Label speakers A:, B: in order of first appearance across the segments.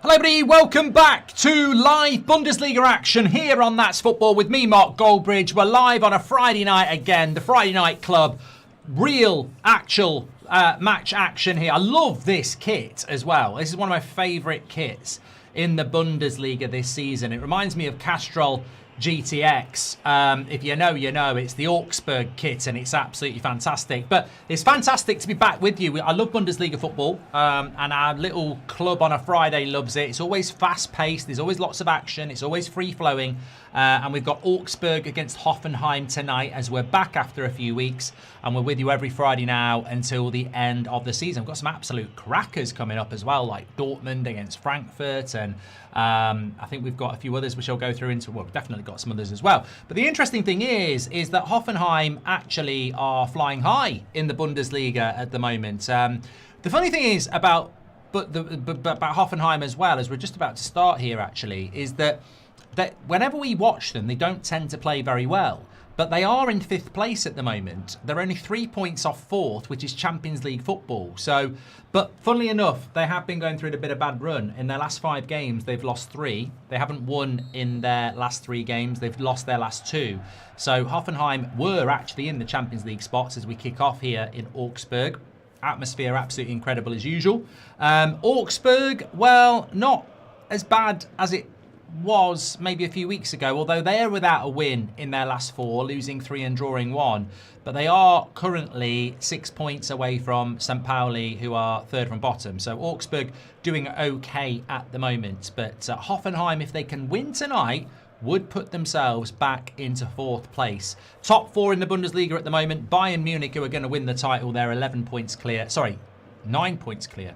A: Hello everybody, welcome back to live Bundesliga action here on That's Football with me, Mark Goldbridge. We're live on a Friday night again, the Friday Night Club. Real, actual match action here. I love this kit as well. This is one of my favourite kits in the Bundesliga this season. It reminds me of Castrol GTX. If you know, you know. It's the Augsburg kit and it's absolutely fantastic. But it's fantastic to be back with you. I love Bundesliga football and our little club on a Friday loves it. It's always fast-paced. There's always lots of action. It's always free-flowing. And we've got Augsburg against Hoffenheim tonight as we're back after a few weeks. And we're with you every Friday now until the end of the season. We've got some absolute crackers coming up as well, like Dortmund against Frankfurt. And I think we've got a few others which I'll go through into. Well, we've definitely got some others as well. But the interesting thing is that Hoffenheim actually are flying high in the Bundesliga at the moment. The funny thing is about Hoffenheim as well, as we're just about to start here actually, is that whenever we watch them, they don't tend to play very well. But they are in 5th place at the moment. They're only 3 points off 4th, which is Champions League football. So, but funnily enough, they have been going through a bit of bad run. In their last 5 games, they've lost 3. They haven't won in their last 3 games. They've lost their last 2. So Hoffenheim were actually in the Champions League spots as we kick off here in Augsburg. Atmosphere absolutely incredible as usual. Augsburg, well, not as bad as it was maybe a few weeks ago, although they are without a win in their last 4, losing 3 and drawing 1. But they are currently 6 points away from St. Pauli, who are 3rd from bottom. So Augsburg doing okay at the moment. But Hoffenheim, if they can win tonight, would put themselves back into 4th place. Top 4 in the Bundesliga at the moment. Bayern Munich, who are going to win the title, they're 11 points clear. Sorry, 9 points clear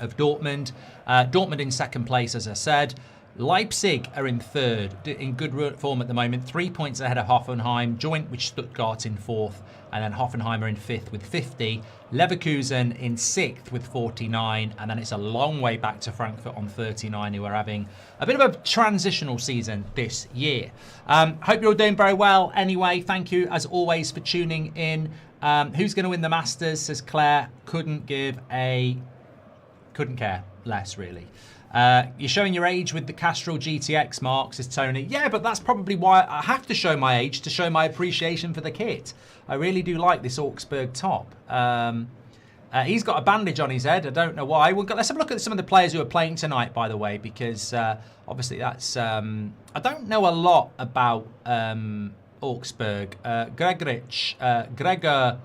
A: of Dortmund. Dortmund in 2nd place, as I said. Leipzig are in 3rd, in good form at the moment, 3 points ahead of Hoffenheim, joint with Stuttgart in 4th, and then Hoffenheim are in 5th with 50. Leverkusen in 6th with 49, and then it's a long way back to Frankfurt on 39, who are having a bit of a transitional season this year. Hope you're all doing very well anyway. Thank you, as always, for tuning in. Who's going to win the Masters, says Claire. Couldn't care less, really. You're showing your age with the Castrol GTX, Mark, says Tony. Yeah, but that's probably why I have to show my age, to show my appreciation for the kit. I really do like this Augsburg top. He's got a bandage on his head. I don't know why. Let's have a look at some of the players who are playing tonight, by the way, because obviously that's... I don't know a lot about Augsburg. Gregor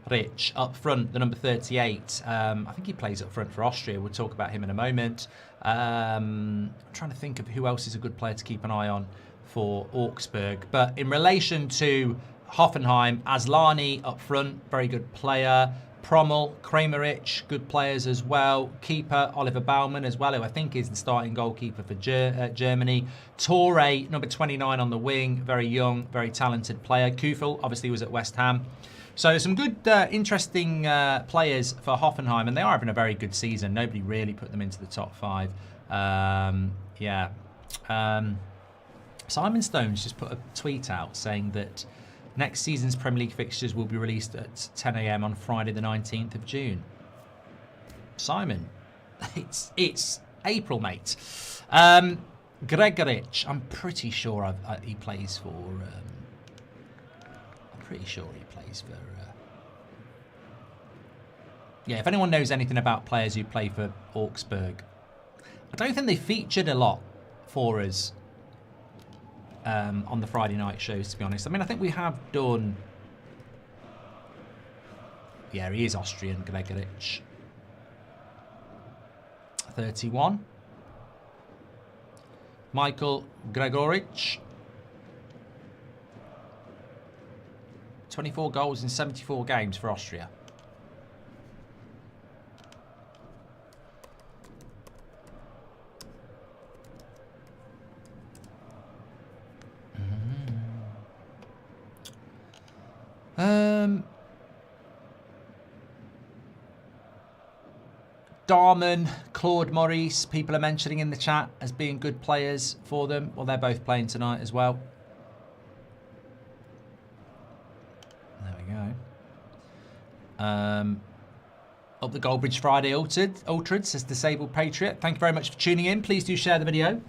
A: Rich up front, the number 38. I think he plays up front for Austria. We'll talk about him in a moment. I'm trying to think of who else is a good player to keep an eye on for Augsburg. But in relation to Hoffenheim, Aslani up front, very good player. Prommel, Kramerich, good players as well. Keeper, Oliver Baumann as well, who I think is the starting goalkeeper for Germany. Torre, number 29 on the wing, very young, very talented player. Kufel, obviously, was at West Ham. So some good, interesting players for Hoffenheim, and they are having a very good season. Nobody really put them into the top 5. Yeah. Simon Stones just put a tweet out saying that next season's Premier League fixtures will be released at 10 a.m. on Friday the 19th of June. Simon, it's April, mate. Gregorich, I'm pretty sure he plays for... I'm pretty sure he plays for... Yeah, if anyone knows anything about players who play for Augsburg, I don't think they featured a lot for us on the Friday night shows, to be honest. I mean, I think we have done... Yeah, he is Austrian, Gregorich. 31. Michael Gregorich. 24 goals in 74 games for Austria. Darman, Claude Maurice, people are mentioning in the chat as being good players for them. Well, they're both playing tonight as well. There we go. Up the Goldbridge Friday Ultrad, says Disabled Patriot. Thank you very much for tuning in. Please do share the video. Do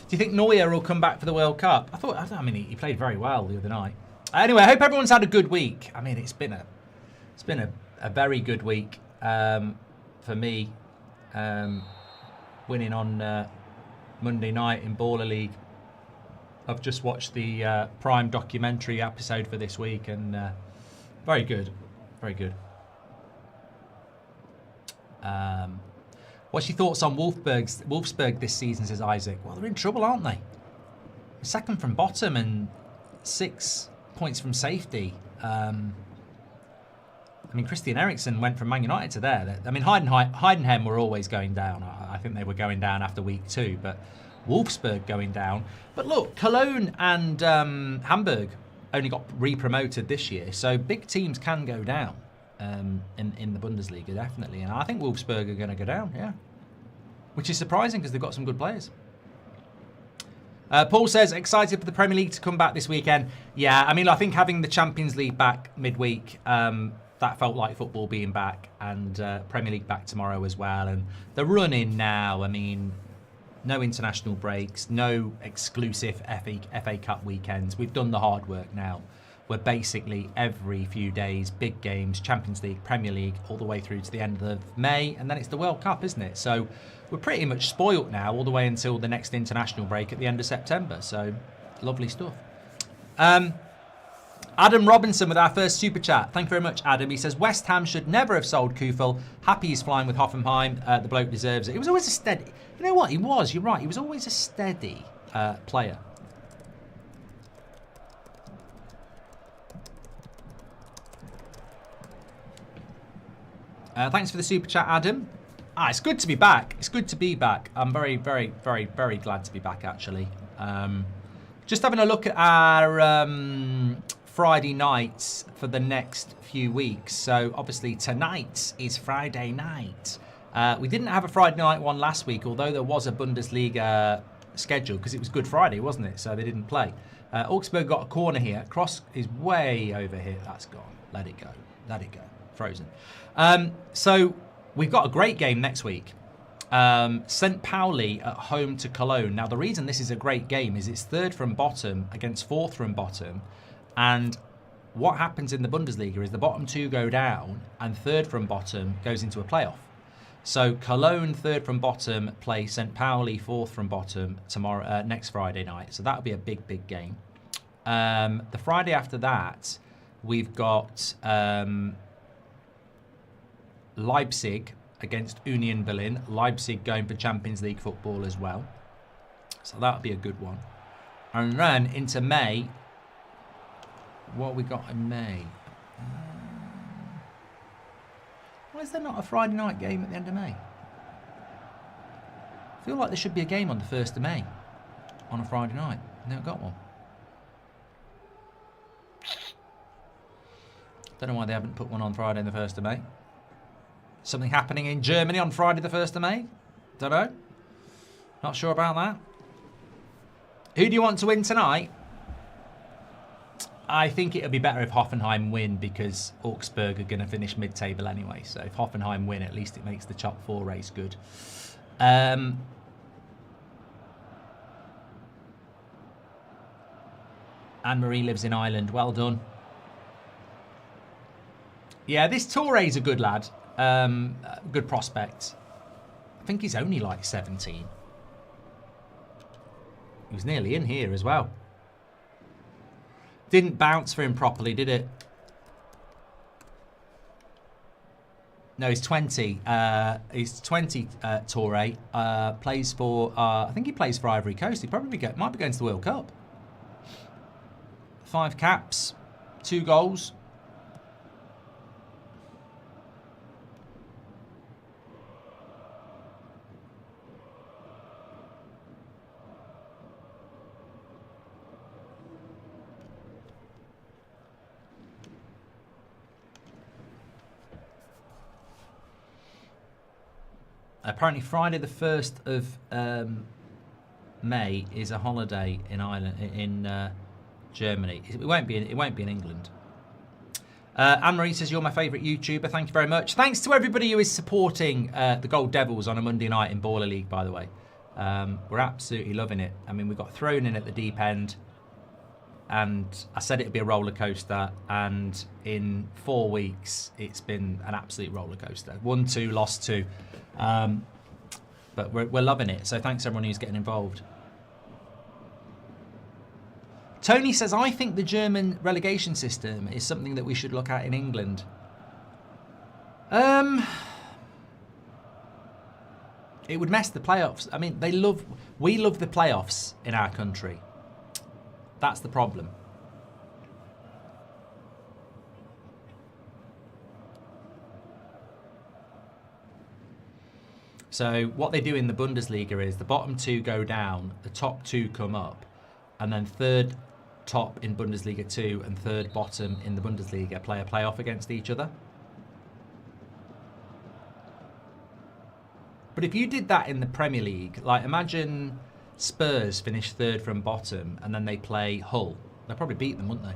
A: you think Neuer will come back for the World Cup? I mean, he played very well the other night. Anyway, I hope everyone's had a good week. I mean, it's been a very good week for me. Winning on Monday night in Baller League. I've just watched the Prime documentary episode for this week, and very good, very good. What's your thoughts on Wolfsburg this season, says Isaac? Well, they're in trouble, aren't they? Second from bottom and 6 points from safety. I mean, Christian Eriksen went from Man United to there. I mean, Heidenheim were always going down. I think they were going down after week 2, but Wolfsburg going down. But look, Cologne and Hamburg only got re-promoted this year, so big teams can go down. In the Bundesliga, definitely. And I think Wolfsburg are going to go down, yeah. Which is surprising because they've got some good players. Paul says, excited for the Premier League to come back this weekend. Yeah, I mean, I think having the Champions League back midweek, that felt like football being back, and Premier League back tomorrow as well. And the run-in now, I mean, no international breaks, no exclusive FA Cup weekends. We've done the hard work now. We're basically every few days, big games, Champions League, Premier League, all the way through to the end of May, and then it's the World Cup, isn't it? So we're pretty much spoilt now, all the way until the next international break at the end of September. So lovely stuff. Adam Robinson with our first super chat. Thank you very much, Adam. He says, West Ham should never have sold Kufel. Happy he's flying with Hoffenheim. The bloke deserves it. He was always a steady... You know what? He was. You're right. He was always a steady player. Thanks for the super chat, Adam. It's good to be back. It's good to be back. I'm very, very, very, very glad to be back, actually. Just having a look at our Friday nights for the next few weeks. So, obviously, tonight is Friday night. We didn't have a Friday night one last week, although there was a Bundesliga schedule, because it was Good Friday, wasn't it? So, they didn't play. Augsburg got a corner here. Cross is way over here. That's gone. Let it go. Let it go. Frozen. So we've got a great game next week. St. Pauli at home to Cologne. Now, the reason this is a great game is it's third from bottom against fourth from bottom. And what happens in the Bundesliga is the bottom two go down and third from bottom goes into a playoff. So Cologne, third from bottom, play St. Pauli, fourth from bottom, tomorrow, next Friday night. So that'll be a big, big game. The Friday after that, we've got... Leipzig against Union Berlin. Leipzig going for Champions League football as well. So that'll be a good one. And then into May. What have we got in May? Why is there not a Friday night game at the end of May? I feel like there should be a game on the 1st of May. On a Friday night. Never got one. Don't know why they haven't put one on Friday the 1st of May. Something happening in Germany on Friday the 1st of May? Don't know. Not sure about that. Who do you want to win tonight? I think it'll be better if Hoffenheim win, because Augsburg are going to finish mid-table anyway. So if Hoffenheim win, at least it makes the top 4 race good. Anne-Marie lives in Ireland. Well done. Yeah, this Touré's a good lad. Good prospect. I think he's only like 17. He was nearly in here as well. Didn't bounce for him properly, did it? No, he's 20. He's 20, Touré. Plays for, I think he plays for Ivory Coast. He probably might be going to the World Cup. 5 caps, 2 goals. Apparently Friday the 1st of May is a holiday in Ireland, in Germany. It won't be in England. Anne-Marie says, you're my favourite YouTuber. Thank you very much. Thanks to everybody who is supporting the Gold Devils on a Monday night in Baller League, by the way. We're absolutely loving it. I mean, we got thrown in at the deep end. And I said it'd be a roller coaster. And in 4 weeks, it's been an absolute roller coaster. 1-2, lost 2. But we're loving it. So thanks everyone who's getting involved. Tony says, I think the German relegation system is something that we should look at in England. It would mess the playoffs. I mean, we love the playoffs in our country. That's the problem. So what they do in the Bundesliga is the bottom 2 go down, the top 2 come up, and then third top in Bundesliga 2 and third bottom in the Bundesliga play a playoff against each other. But if you did that in the Premier League, like imagine Spurs finish third from bottom and then they play Hull. They'll probably beat them, wouldn't they?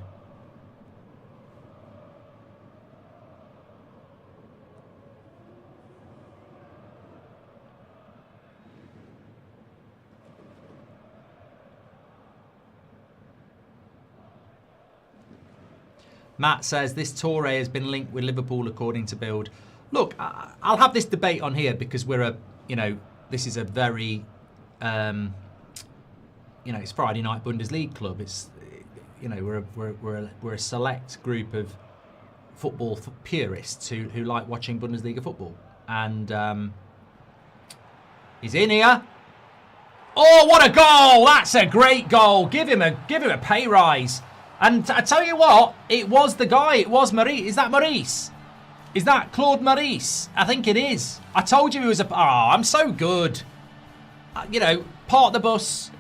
A: Matt says, this Toure has been linked with Liverpool according to Build. Look, I'll have this debate on here because this is a very, it's Friday night Bundesliga club. It's, we're a select group of football purists who like watching Bundesliga football. And he's in here. Oh, what a goal! That's a great goal. Give him a pay rise. And I tell you what, it was the guy. It was Maurice. Is that Maurice? Is that Claude Maurice? I think it is. I told you he was I'm so good. Part the bus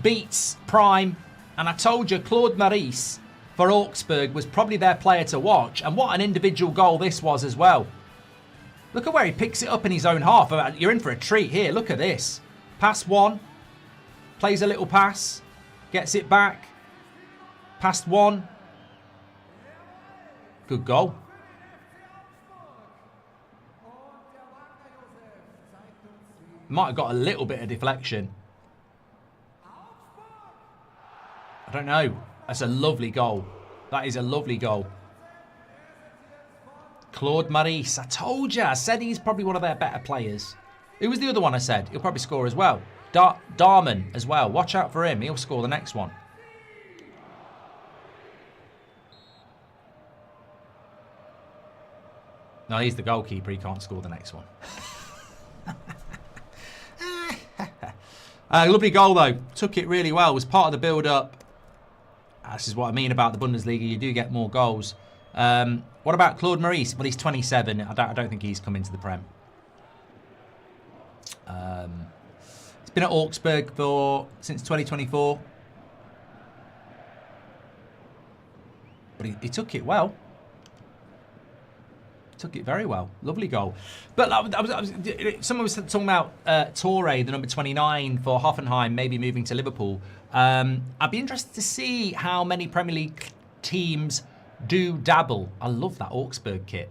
A: beats Prime. And I told you Claude Maurice for Augsburg was probably their player to watch. And what an individual goal this was as well. Look at where he picks it up in his own half. You're in for a treat here. Look at this. Pass one. Plays a little pass. Gets it back. Past one. Good goal. Might have got a little bit of deflection. I don't know. That's a lovely goal. That is a lovely goal. Claude Maurice. I told you. I said he's probably one of their better players. Who was the other one I said? He'll probably score as well. Darman as well. Watch out for him. He'll score the next one. No, he's the goalkeeper. He can't score the next one. Lovely goal, though. Took it really well. Was part of the build-up. This is what I mean about the Bundesliga. You do get more goals. What about Claude Maurice? Well, he's 27. I don't think he's come into the Prem. He's been at Augsburg since 2024. But he took it well. Took it very well. Lovely goal. But someone was talking about Toure, the number 29 for Hoffenheim, maybe moving to Liverpool. I'd be interested to see how many Premier League teams do dabble. I love that Augsburg kit.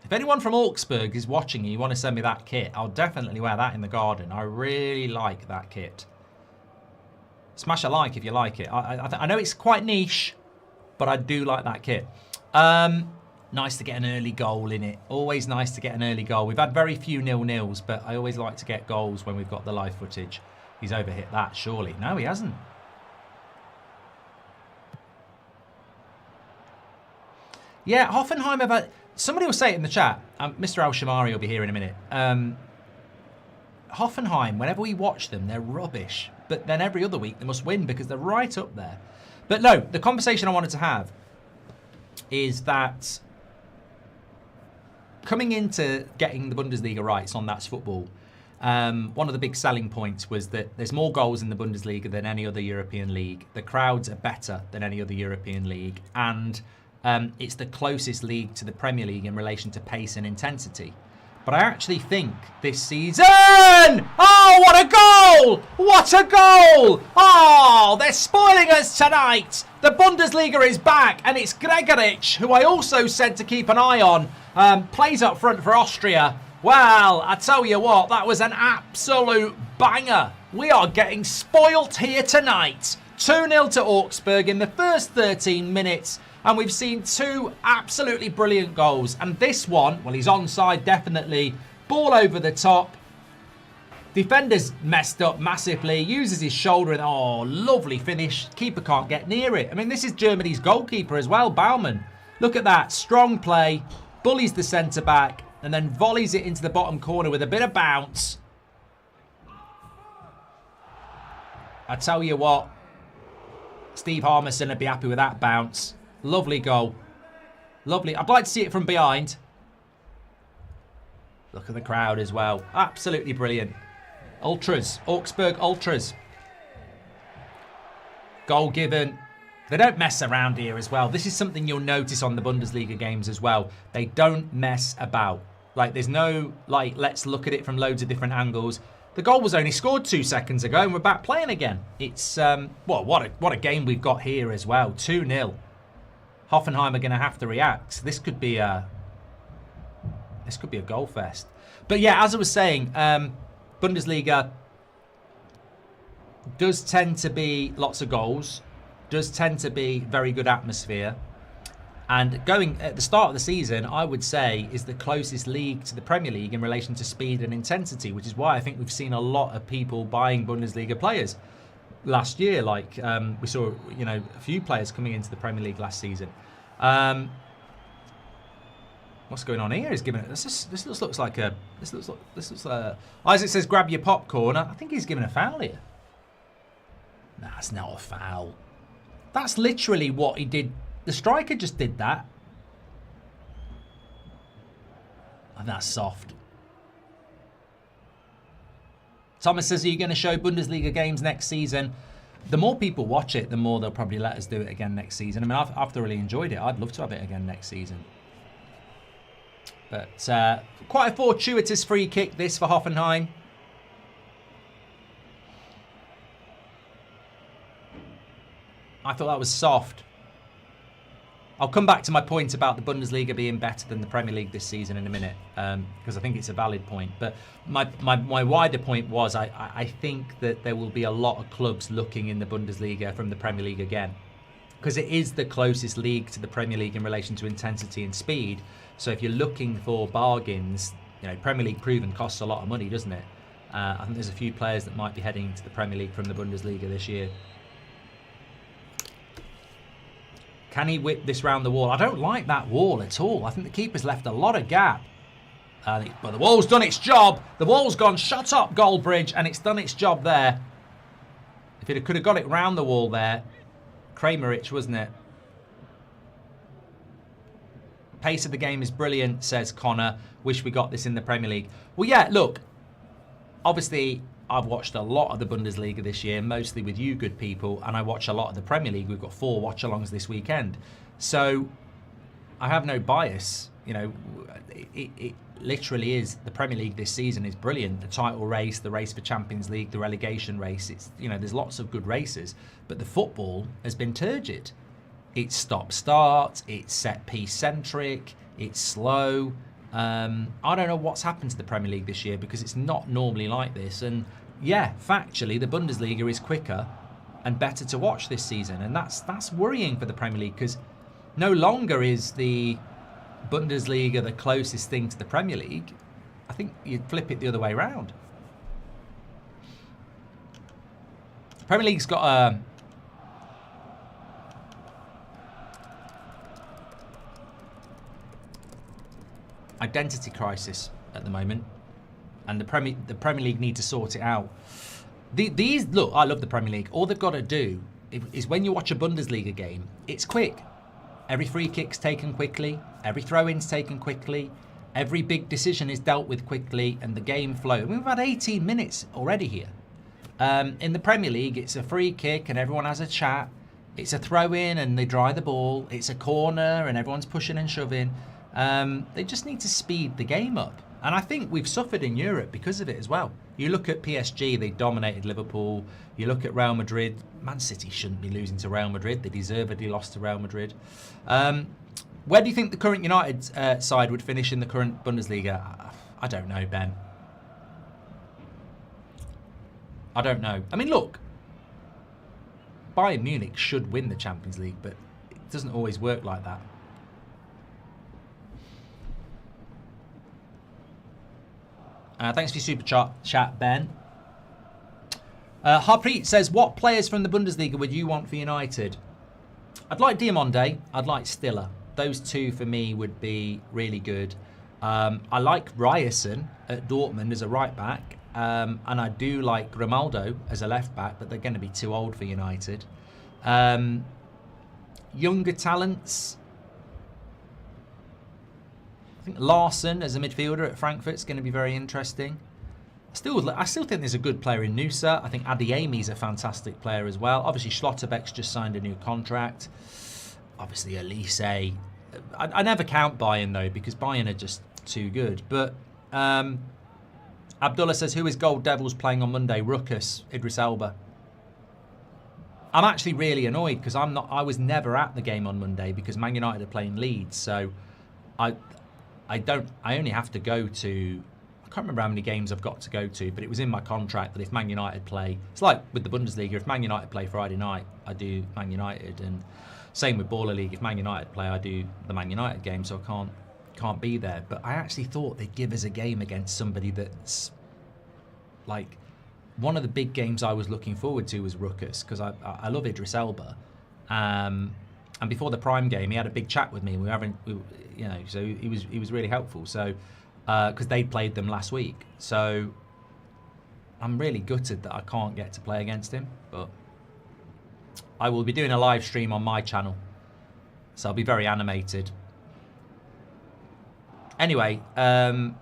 A: If anyone from Augsburg is watching and you want to send me that kit, I'll definitely wear that in the garden. I really like that kit. Smash a like if you like it. I know it's quite niche, but I do like that kit. Nice to get an early goal in it. Always nice to get an early goal. We've had very few 0-0s, but I always like to get goals when we've got the live footage. He's overhit that, surely. No, he hasn't. Yeah, Hoffenheim have had... Somebody will say it in the chat. Mr. Al-Shamari will be here in a minute. Hoffenheim, whenever we watch them, they're rubbish. But then every other week they must win because they're right up there. But no, the conversation I wanted to have is that... Coming into getting the Bundesliga rights on That's Football, one of the big selling points was that there's more goals in the Bundesliga than any other European league. The crowds are better than any other European league. And it's the closest league to the Premier League in relation to pace and intensity. But I actually think this season... Oh, what a goal! What a goal! Oh, they're spoiling us tonight The Bundesliga is back, and it's Gregoritsch, who I also said to keep an eye on, plays up front for Austria. Well, I tell you what, that was an absolute banger. We are getting spoilt here tonight. 2-0 to Augsburg in the first 13 minutes, and we've seen two absolutely brilliant goals. And this one, well, he's onside, definitely. Ball over the top. Defender's messed up massively, uses his shoulder, and oh, lovely finish. Keeper can't get near it. I mean, this is Germany's goalkeeper as well, Baumann. Look at that, strong play, bullies the centre-back, and then volleys it into the bottom corner with a bit of bounce. I tell you what, Steve Harmison would be happy with that bounce. Lovely goal. Lovely. I'd like to see it from behind. Look at the crowd as well. Absolutely brilliant. Ultras. Augsburg Ultras. Goal given. They don't mess around here as well. This is something you'll notice on the Bundesliga games as well. They don't mess about. Like, there's no, like, let's look at it from loads of different angles. The goal was only scored 2 seconds ago, and we're back playing again. It's, well, what a game we've got here as well. 2-0. Hoffenheim are going to have to react. This could be a goal fest. But yeah, as I was saying, Bundesliga does tend to be lots of goals, does tend to be very good atmosphere. And going at the start of the season, I would say, is the closest league to the Premier League in relation to speed and intensity, which is why I think we've seen a lot of people buying Bundesliga players last year. Like we saw, you know, a few players coming into the Premier League last season. What's going on here? He's giving it. This looks like a. This looks. Isaac says, "Grab your popcorn." I think he's giving a foul here. Nah, it's not a foul. That's literally what he did. The striker just did that. And that's soft. Thomas says, are you going to show Bundesliga games next season? The more people watch it, the more they'll probably let us do it again next season. I mean, I've thoroughly enjoyed it. I'd love to have it again next season. But quite a fortuitous free kick, this, for Hoffenheim. I thought that was soft. I'll come back to my point about the Bundesliga being better than the Premier League this season in a minute, because I think it's a valid point. But my wider point was I think that there will be a lot of clubs looking in the Bundesliga from the Premier League again, because it is the closest league to the Premier League in relation to intensity and speed. So if you're looking for bargains, you know, Premier League proven costs a lot of money, doesn't it? I think there's a few players that might be heading to the Premier League from the Bundesliga this year. Can he whip this round the wall? I don't like that wall at all. I think the keeper's left a lot of gap. But the wall's done its job. The wall's gone, shut up, Goldbridge, and it's done its job there. If it could have got it round the wall there, Kramerich, wasn't it? Pace of the game is brilliant, says Connor. Wish we got this in the Premier League. Well, yeah, look, obviously I've watched a lot of the Bundesliga this year, mostly with you good people, and I watch a lot of the Premier League. We've got 4 watch-alongs this weekend. So I have no bias. You know, it literally is, the Premier League this season is brilliant. The title race, the race for Champions League, the relegation race, it's, you know, there's lots of good races, but the football has been turgid. It's stop-start, it's set-piece centric, it's slow. I don't know what's happened to the Premier League this year, because it's not normally like this. And yeah, factually, the Bundesliga is quicker and better to watch this season, and that's worrying for the Premier League, because no longer is the Bundesliga the closest thing to the Premier League. I think you'd flip it the other way around. The Premier League's got a identity crisis at the moment, and the Premier League need to sort it out. Look, I love the Premier League. All they've got to do is, when you watch a Bundesliga game, it's quick. Every free kick's taken quickly, every throw-in's taken quickly, every big decision is dealt with quickly, and the game flow. We've had 18 minutes already here. In the Premier League, it's a free kick and everyone has a chat. It's a throw-in and they dry the ball. It's a corner and everyone's pushing and shoving. They just need to speed the game up. And I think we've suffered in Europe because of it as well. You look at PSG, they dominated Liverpool. You look at Real Madrid, Man City shouldn't be losing to Real Madrid. They deservedly lost to Real Madrid. Where do you think the current United side would finish in the current Bundesliga? I don't know, Ben. I don't know. I mean, look, Bayern Munich should win the Champions League, but it doesn't always work like that. Thanks for your super chat, Ben. Harpreet says, what players from the Bundesliga would you want for United? I'd like Diamonde. I'd like Stiller. Those two for me would be really good. I like Ryerson at Dortmund as a right back. And I do like Grimaldo as a left back, but they're going to be too old for United. Younger talents. I think Larson as a midfielder at Frankfurt is going to be very interesting. I still think there's a good player in Nusa. I think Adeyemi's a fantastic player as well. Obviously, Schlotterbeck's just signed a new contract. Obviously, Elise. I never count Bayern, though, because Bayern are just too good. But Abdullah says, who is Gold Devils playing on Monday? Ruckus, Idris Elba. I'm actually really annoyed because I was never at the game on Monday because Man United are playing Leeds. So I only have to go to, I can't remember how many games I've got to go to, but it was in my contract that if Man United play, it's like with the Bundesliga, if Man United play Friday night, I do Man United. And same with Baller League, if Man United play, I do the Man United game, so I can't be there. But I actually thought they'd give us a game against somebody that's like, one of the big games I was looking forward to was Ruckus, because I love Idris Elba. And before the Prime game, he had a big chat with me. So he was really helpful. So because they'd played them last week, so I'm really gutted that I can't get to play against him. But I will be doing a live stream on my channel, so I'll be very animated. Anyway, but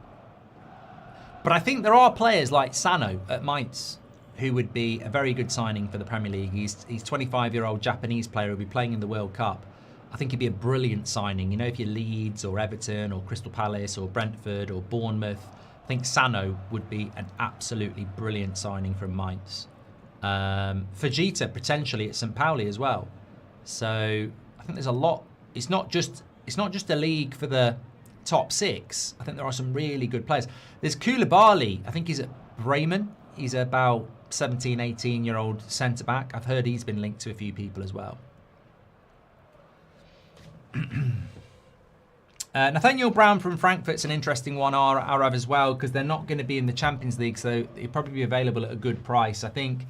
A: I think there are players like Sano at Mainz who would be a very good signing for the Premier League. He's 25-year-old Japanese player who'll be playing in the World Cup. I think he'd be a brilliant signing. You know, if you're Leeds or Everton or Crystal Palace or Brentford or Bournemouth, I think Sano would be an absolutely brilliant signing from Mainz. Fujita potentially at St. Pauli as well. So I think there's a lot. It's not just a league for the top six. I think there are some really good players. There's Koulibaly. I think he's at Bremen. He's about 17, 18-year-old centre-back. I've heard he's been linked to a few people as well. Nathaniel Brown from Frankfurt's an interesting one, Arav as well, because they're not going to be in the Champions League, so it'll probably be available at a good price. I think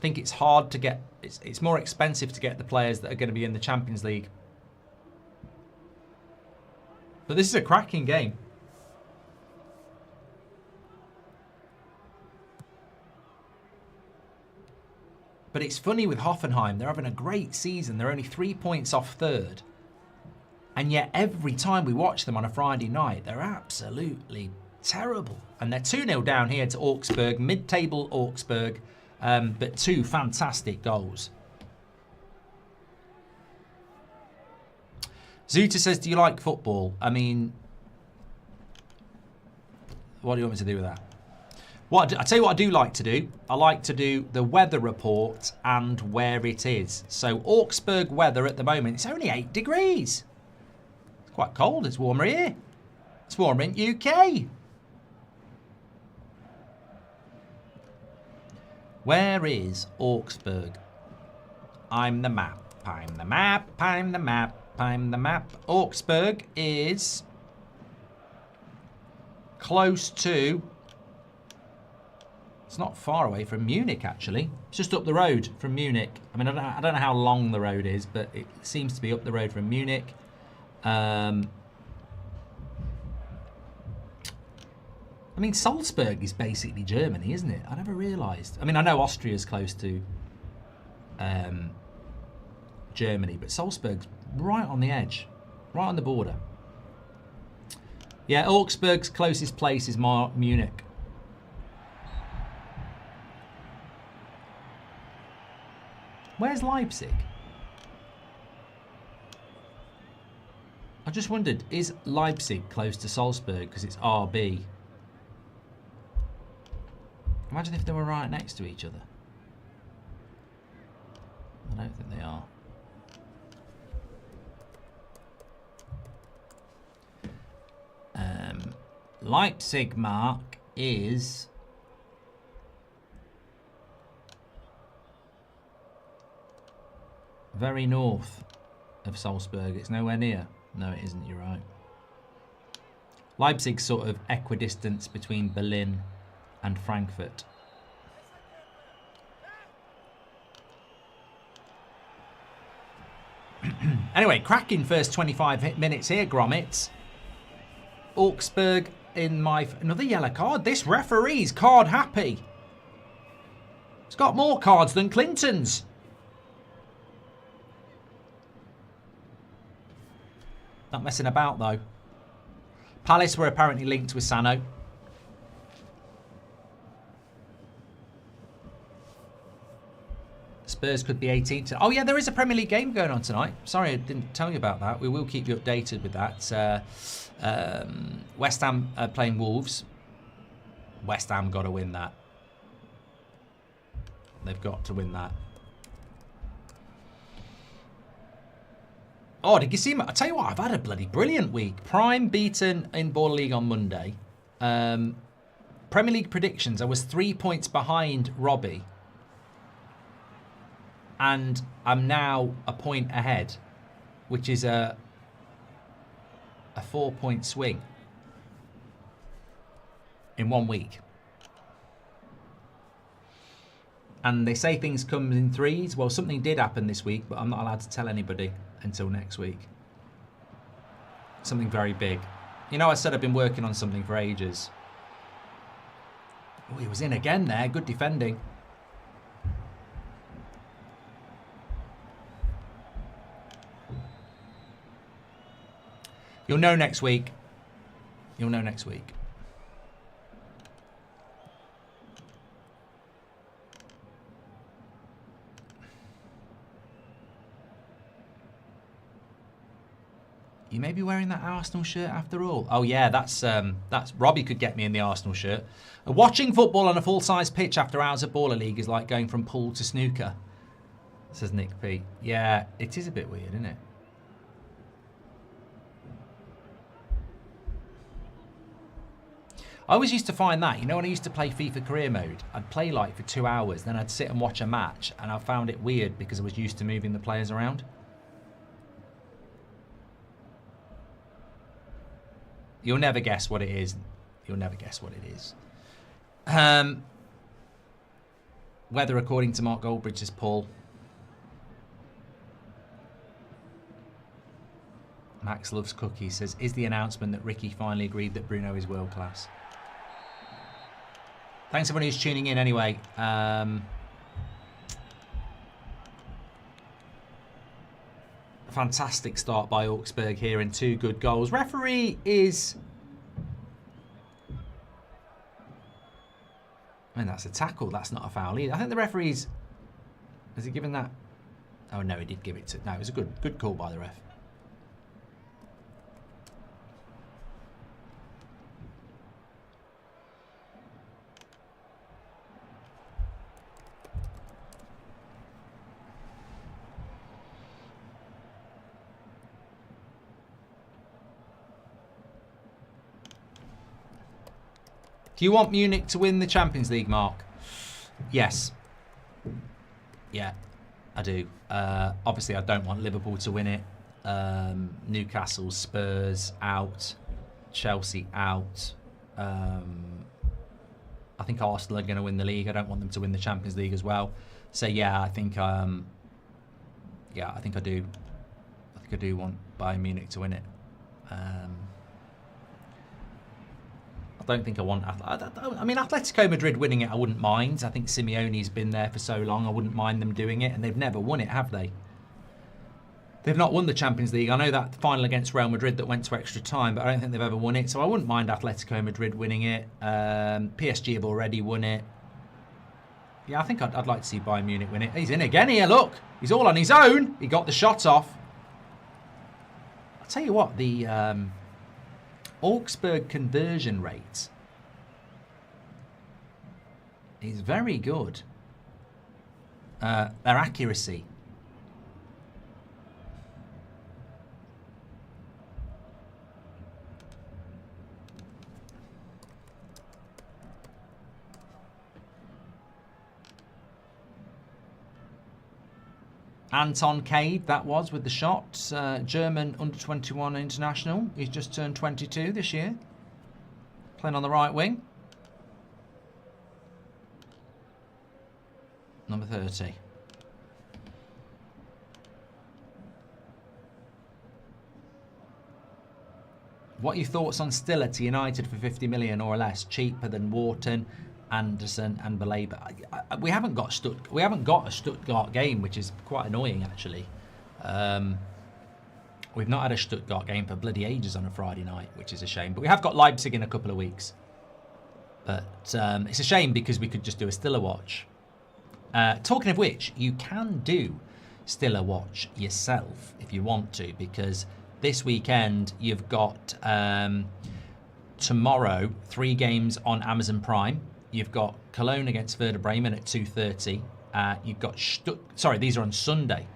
A: it's hard to get. It's more expensive to get the players that are going to be in the Champions League. But this is a cracking game. But it's funny with Hoffenheim. They're having a great season. They're only 3 points off third. And yet every time we watch them on a Friday night, they're absolutely terrible. And they're 2-0 down here to Augsburg, mid-table Augsburg, but two fantastic goals. Zuta says, do you like football? I mean, what do you want me to do with that? I tell you what I do like to do. I like to do the weather report and where it is. So Augsburg weather at the moment, it's only 8 degrees. It's quite cold. It's warmer here. It's warmer in UK. Where is Augsburg? I'm the map. I'm the map. I'm the map. I'm the map. Augsburg is close to... It's not far away from Munich, actually. It's just up the road from Munich. I mean, I don't know how long the road is, but it seems to be up the road from Munich. I mean, Salzburg is basically Germany, isn't it? I never realised. I mean, I know Austria's close to Germany, but Salzburg's right on the edge, right on the border. Yeah, Augsburg's closest place is Munich. Where's Leipzig? I just wondered, is Leipzig close to Salzburg because it's RB? Imagine if they were right next to each other. I don't think they are. Leipzig, Mark, is very north of Salzburg. It's nowhere near. No, it isn't. You're right. Leipzig's sort of equidistance between Berlin and Frankfurt. Anyway, cracking first 25 minutes here, Grommets. Augsburg in my... Another yellow card. This referee's card happy. He's got more cards than Clinton's. Not messing about, though. Palace were apparently linked with Sano. Spurs could be 18th. Oh, yeah, there is a Premier League game going on tonight. Sorry, I didn't tell you about that. We will keep you updated with that. West Ham playing Wolves. West Ham got to win that. They've got to win that. Oh, did you see him? I'll tell you what, I've had a bloody brilliant week. Prime beaten in Baller League on Monday. Premier League predictions, I was 3 points behind Robbie. And I'm now a point ahead, which is a 4-point swing in 1 week. And they say things come in threes. Well, something did happen this week, but I'm not allowed to tell anybody until next week. Something very big. You know, I said I've been working on something for ages. Oh, he was in again there. Good defending. You'll know next week. You'll know next week. You may be wearing that Arsenal shirt after all. Oh yeah, that's Robbie could get me in the Arsenal shirt. Watching football on a full-size pitch after hours of Baller League is like going from pool to snooker, says Nick P. Yeah, it is a bit weird, isn't it? I always used to find that, you know, when I used to play FIFA career mode, I'd play like for 2 hours, then I'd sit and watch a match, and I found it weird because I was used to moving the players around. You'll never guess what it is. You'll never guess what it is. Weather, according to Mark Goldbridge, is Paul. Max loves cookies. Says, is the announcement that Ricky finally agreed that Bruno is world class? Thanks everyone who's tuning in anyway. Fantastic start by Augsburg here and 2 good goals. Referee is... I mean, that's a tackle. That's not a foul either. I think the referee's... Has he given that... Oh, no, he did give it to... No, it was a good call by the ref. Do you want Munich to win the Champions League, Mark? Yes. Yeah, I do. Obviously, I don't want Liverpool to win it. Newcastle, Spurs out. Chelsea out. I think Arsenal are going to win the league. I don't want them to win the Champions League as well. So yeah, I think I do. I think I do want Bayern Munich to win it. I don't think I want... I mean, Atletico Madrid winning it, I wouldn't mind. I think Simeone's been there for so long, I wouldn't mind them doing it. And they've never won it, have they? They've not won the Champions League. I know that final against Real Madrid that went to extra time, but I don't think they've ever won it. So I wouldn't mind Atletico Madrid winning it. PSG have already won it. Yeah, I think I'd like to see Bayern Munich win it. He's in again here, look. He's all on his own. He got the shot off. I'll tell you what, the... Augsburg conversion rate is very good. Their accuracy. Anton Cade, that was, with the shot. German under-21 international. He's just turned 22 this year. Playing on the right wing. Number 30. What are your thoughts on Stiller to United for 50 million or less? Cheaper than Wharton, Anderson and Belabor. We haven't got a Stuttgart game, which is quite annoying actually. We've not had a Stuttgart game for bloody ages on a Friday night, which is a shame. But we have got Leipzig in a couple of weeks. But it's a shame because we could just do a Stiller watch. Talking of which, you can do Stiller watch yourself if you want to, because this weekend you've got tomorrow 3 games on Amazon Prime. You've got Cologne against Werder Bremen at 2:30. You've got these are on Sunday.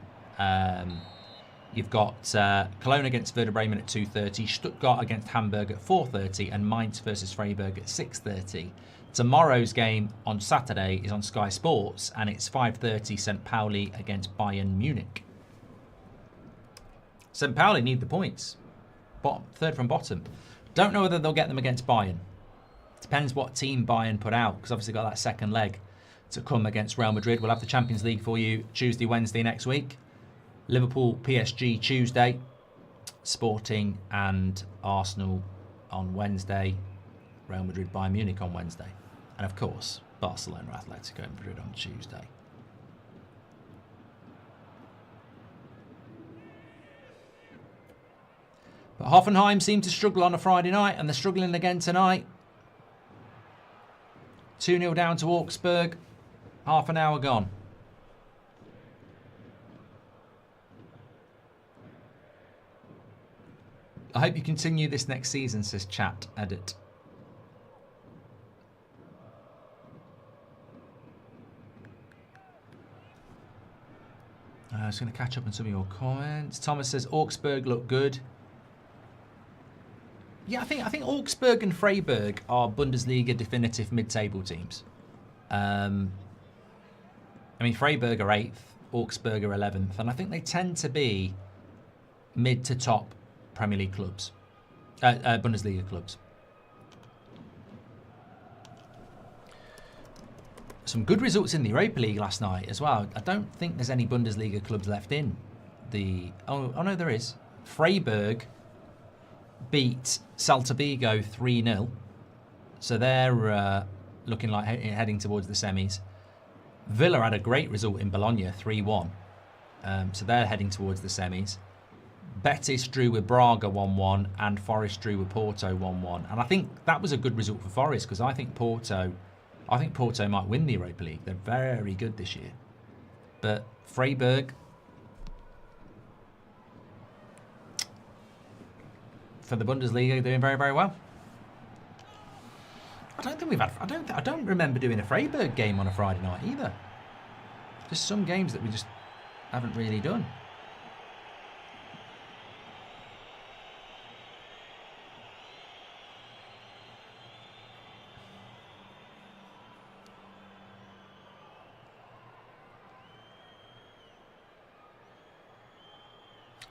A: You've got Cologne against Werder Bremen at 2:30, Stuttgart against Hamburg at 4:30, and Mainz versus Freiburg at 6:30. Tomorrow's game on Saturday is on Sky Sports, and it's 5:30, St. Pauli against Bayern Munich. St. Pauli need the points. Third from bottom. Don't know whether they'll get them against Bayern. Depends what team Bayern put out, because obviously got that second leg to come against Real Madrid. We'll have the Champions League for you Tuesday, Wednesday next week. Liverpool, PSG Tuesday. Sporting and Arsenal on Wednesday. Real Madrid, Bayern Munich on Wednesday. And of course, Barcelona, Atletico Madrid on Tuesday. But Hoffenheim seem to struggle on a Friday night, and they're struggling again tonight. 2-0 down to Augsburg. Half an hour gone. I hope you continue this next season, says Chat Edit. I was going to catch up on some of your comments. Thomas says Augsburg look good. Yeah, I think Augsburg and Freiburg are Bundesliga definitive mid-table teams. I mean, Freiburg are 8th, Augsburg are 11th, and I think they tend to be mid to top Premier League clubs, Bundesliga clubs. Some good results in the Europa League last night as well. I don't think there's any Bundesliga clubs left in the... Oh no, there is. Freiburg beat Celta Vigo 3-0. So they're looking like heading towards the semis. Villa had a great result in Bologna, 3-1. So they're heading towards the semis. Betis drew with Braga 1-1 and Forest drew with Porto 1-1. And I think that was a good result for Forest, because I think Porto might win the Europa League. They're very good this year. But Freiburg, for the Bundesliga, doing very, very well. I don't remember doing a Freiburg game on a Friday night either. Just some games that we just haven't really done.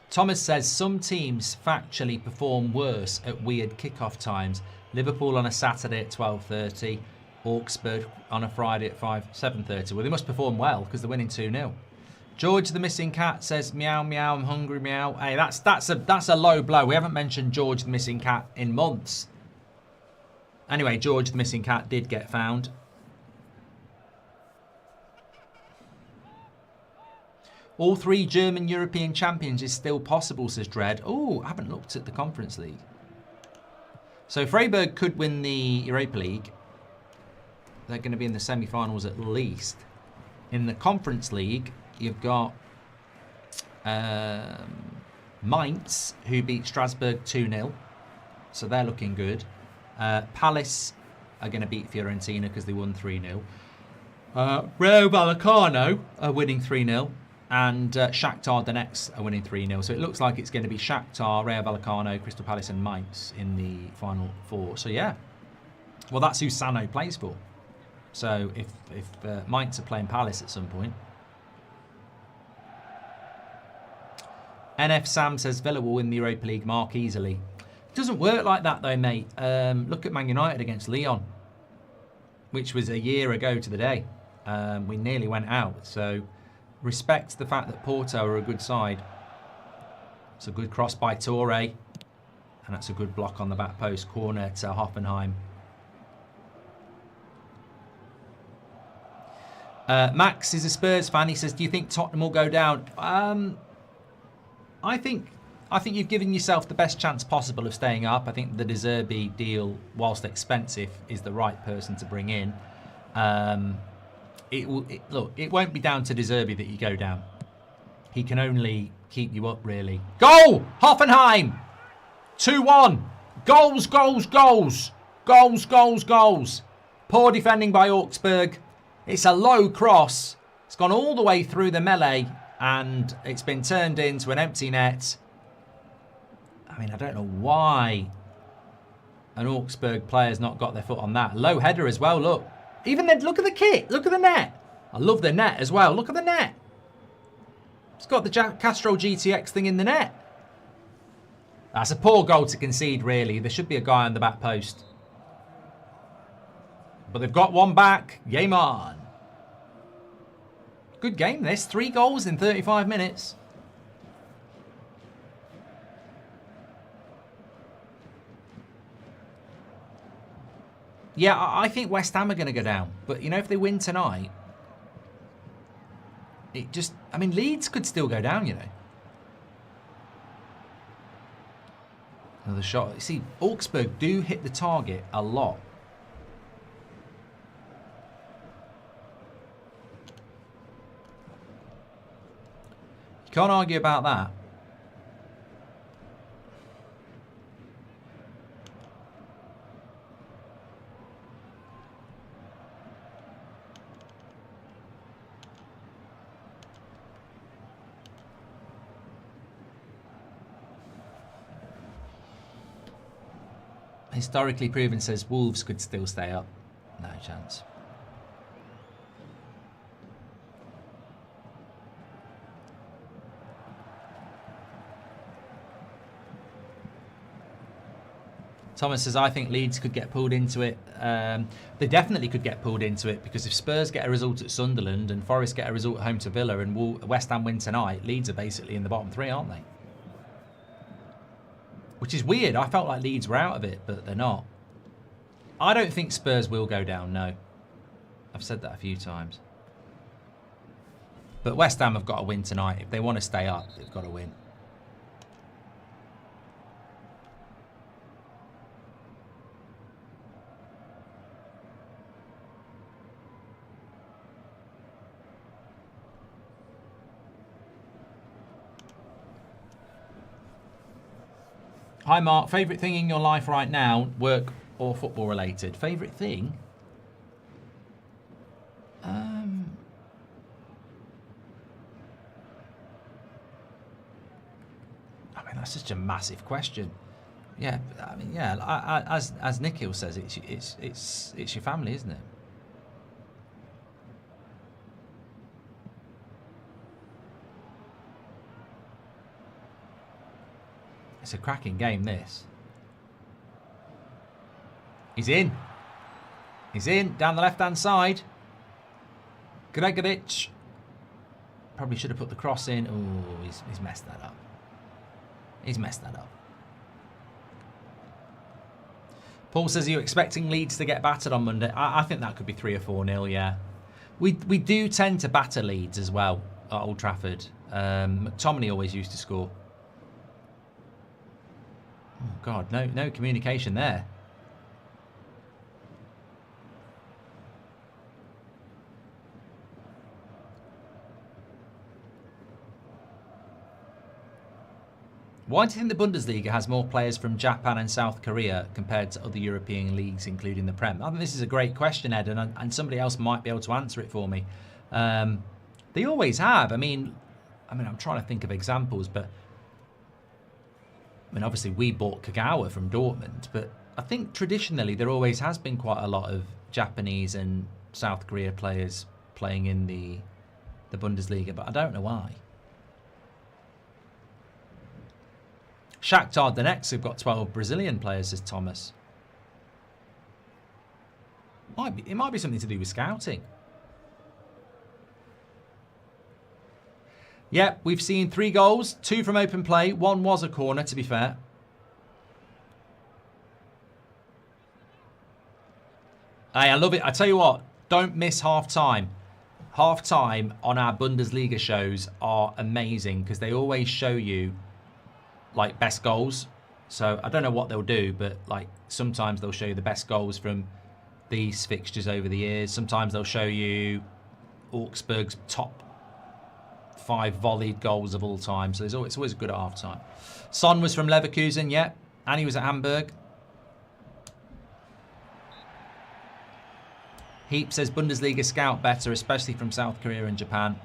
A: Thomas says some teams factually perform worse at weird kickoff times. Liverpool on a Saturday at 12:30, Augsburg on a Friday at 7:30. Well, they must perform well because they're winning 2-0. George the Missing Cat says, meow, meow, I'm hungry, meow. Hey, that's a low blow. We haven't mentioned George the Missing Cat in months. Anyway, George the Missing Cat did get found. All 3 German European champions is still possible, says Dredd. Oh, I haven't looked at the Conference League. So Freiburg could win the Europa League. They're going to be in the semi-finals at least. In the Conference League, you've got Mainz, who beat Strasbourg 2-0. So they're looking good. Palace are going to beat Fiorentina because they won 3-0. Rayo Vallecano are winning 3-0. And Shakhtar Donetsk are winning 3-0. So it looks like it's going to be Shakhtar, Rayo Vallecano, Crystal Palace and Mainz in the final four. So yeah. Well, that's who Sano plays for. So if Mainz are playing Palace at some point. NF Sam says Villa will win the Europa League, Mark, easily. It doesn't work like that though, mate. Look at Man United against Lyon, which was a year ago to the day. We nearly went out. So respect the fact that Porto are a good side. It's a good cross by Torre. And that's a good block on the back post. Corner to Hoffenheim. Max is a Spurs fan. He says, do you think Tottenham will go down? I think you've given yourself the best chance possible of staying up. I think the De Zerbi deal, whilst expensive, is the right person to bring in. Look, it won't be down to De Zerbi that you go down. He can only keep you up, really. Goal! Hoffenheim! 2-1. Goals, goals, goals. Goals, goals, goals. Poor defending by Augsburg. It's a low cross. It's gone all the way through the melee and it's been turned into an empty net. I mean, I don't know why an Augsburg player's not got their foot on that. Low header as well, look. Even then, look at the kit. Look at the net. I love the net as well. Look at the net. It's got the Castro GTX thing in the net. That's a poor goal to concede, really. There should be a guy on the back post. But they've got one back. Game on. Good game, this. 3 goals in 35 minutes. Yeah, I think West Ham are going to go down. But, you know, if they win tonight, it just... I mean, Leeds could still go down, you know. Another shot. You see, Augsburg do hit the target a lot. You can't argue about that. Historically proven says Wolves could still stay up. No chance. Thomas says, I think Leeds could get pulled into it. They definitely could get pulled into it because if Spurs get a result at Sunderland and Forest get a result at home to Villa and West Ham win tonight, Leeds are basically in the bottom 3, aren't they? Which is weird. I felt like Leeds were out of it, but they're not. I don't think Spurs will go down, no. I've said that a few times. But West Ham have got to win tonight. If they want to stay up, they've got to win. Hi Mark, favourite thing in your life right now, work or football related? Favourite thing? I mean, that's such a massive question. Yeah, I mean, yeah. As Nikhil says, it's your family, isn't it? It's a cracking game, this. He's in. He's in, down the left-hand side. Gregoric. Probably should have put the cross in. Oh, he's messed that up. He's messed that up. Paul says, are you expecting Leeds to get battered on Monday? I think that could be 3 or 4-0, yeah. We do tend to batter Leeds as well at Old Trafford. McTominay always used to score. Oh God, no communication there. Why do you think the Bundesliga has more players from Japan and South Korea compared to other European leagues, including the Prem? I think this is a great question, Ed, and somebody else might be able to answer it for me. They always have. I mean, I'm trying to think of examples, but obviously we bought Kagawa from Dortmund, but I think traditionally there always has been quite a lot of Japanese and South Korea players playing in the Bundesliga, but I don't know why. Shakhtar Donetsk have got 12 Brazilian players, says Thomas. It might be something to do with scouting. Yep, we've seen 3 goals, 2 from open play. 1 was a corner, to be fair. Hey, I love it. I tell you what, don't miss half-time. Half-time on our Bundesliga shows are amazing because they always show you like best goals. So I don't know what they'll do, but like sometimes they'll show you the best goals from these fixtures over the years. Sometimes they'll show you Augsburg's top 5 volleyed goals of all time. So it's always good at half time. Son was from Leverkusen, yeah, and he was at Hamburg. Heap says Bundesliga scout better, especially from South Korea and Japan.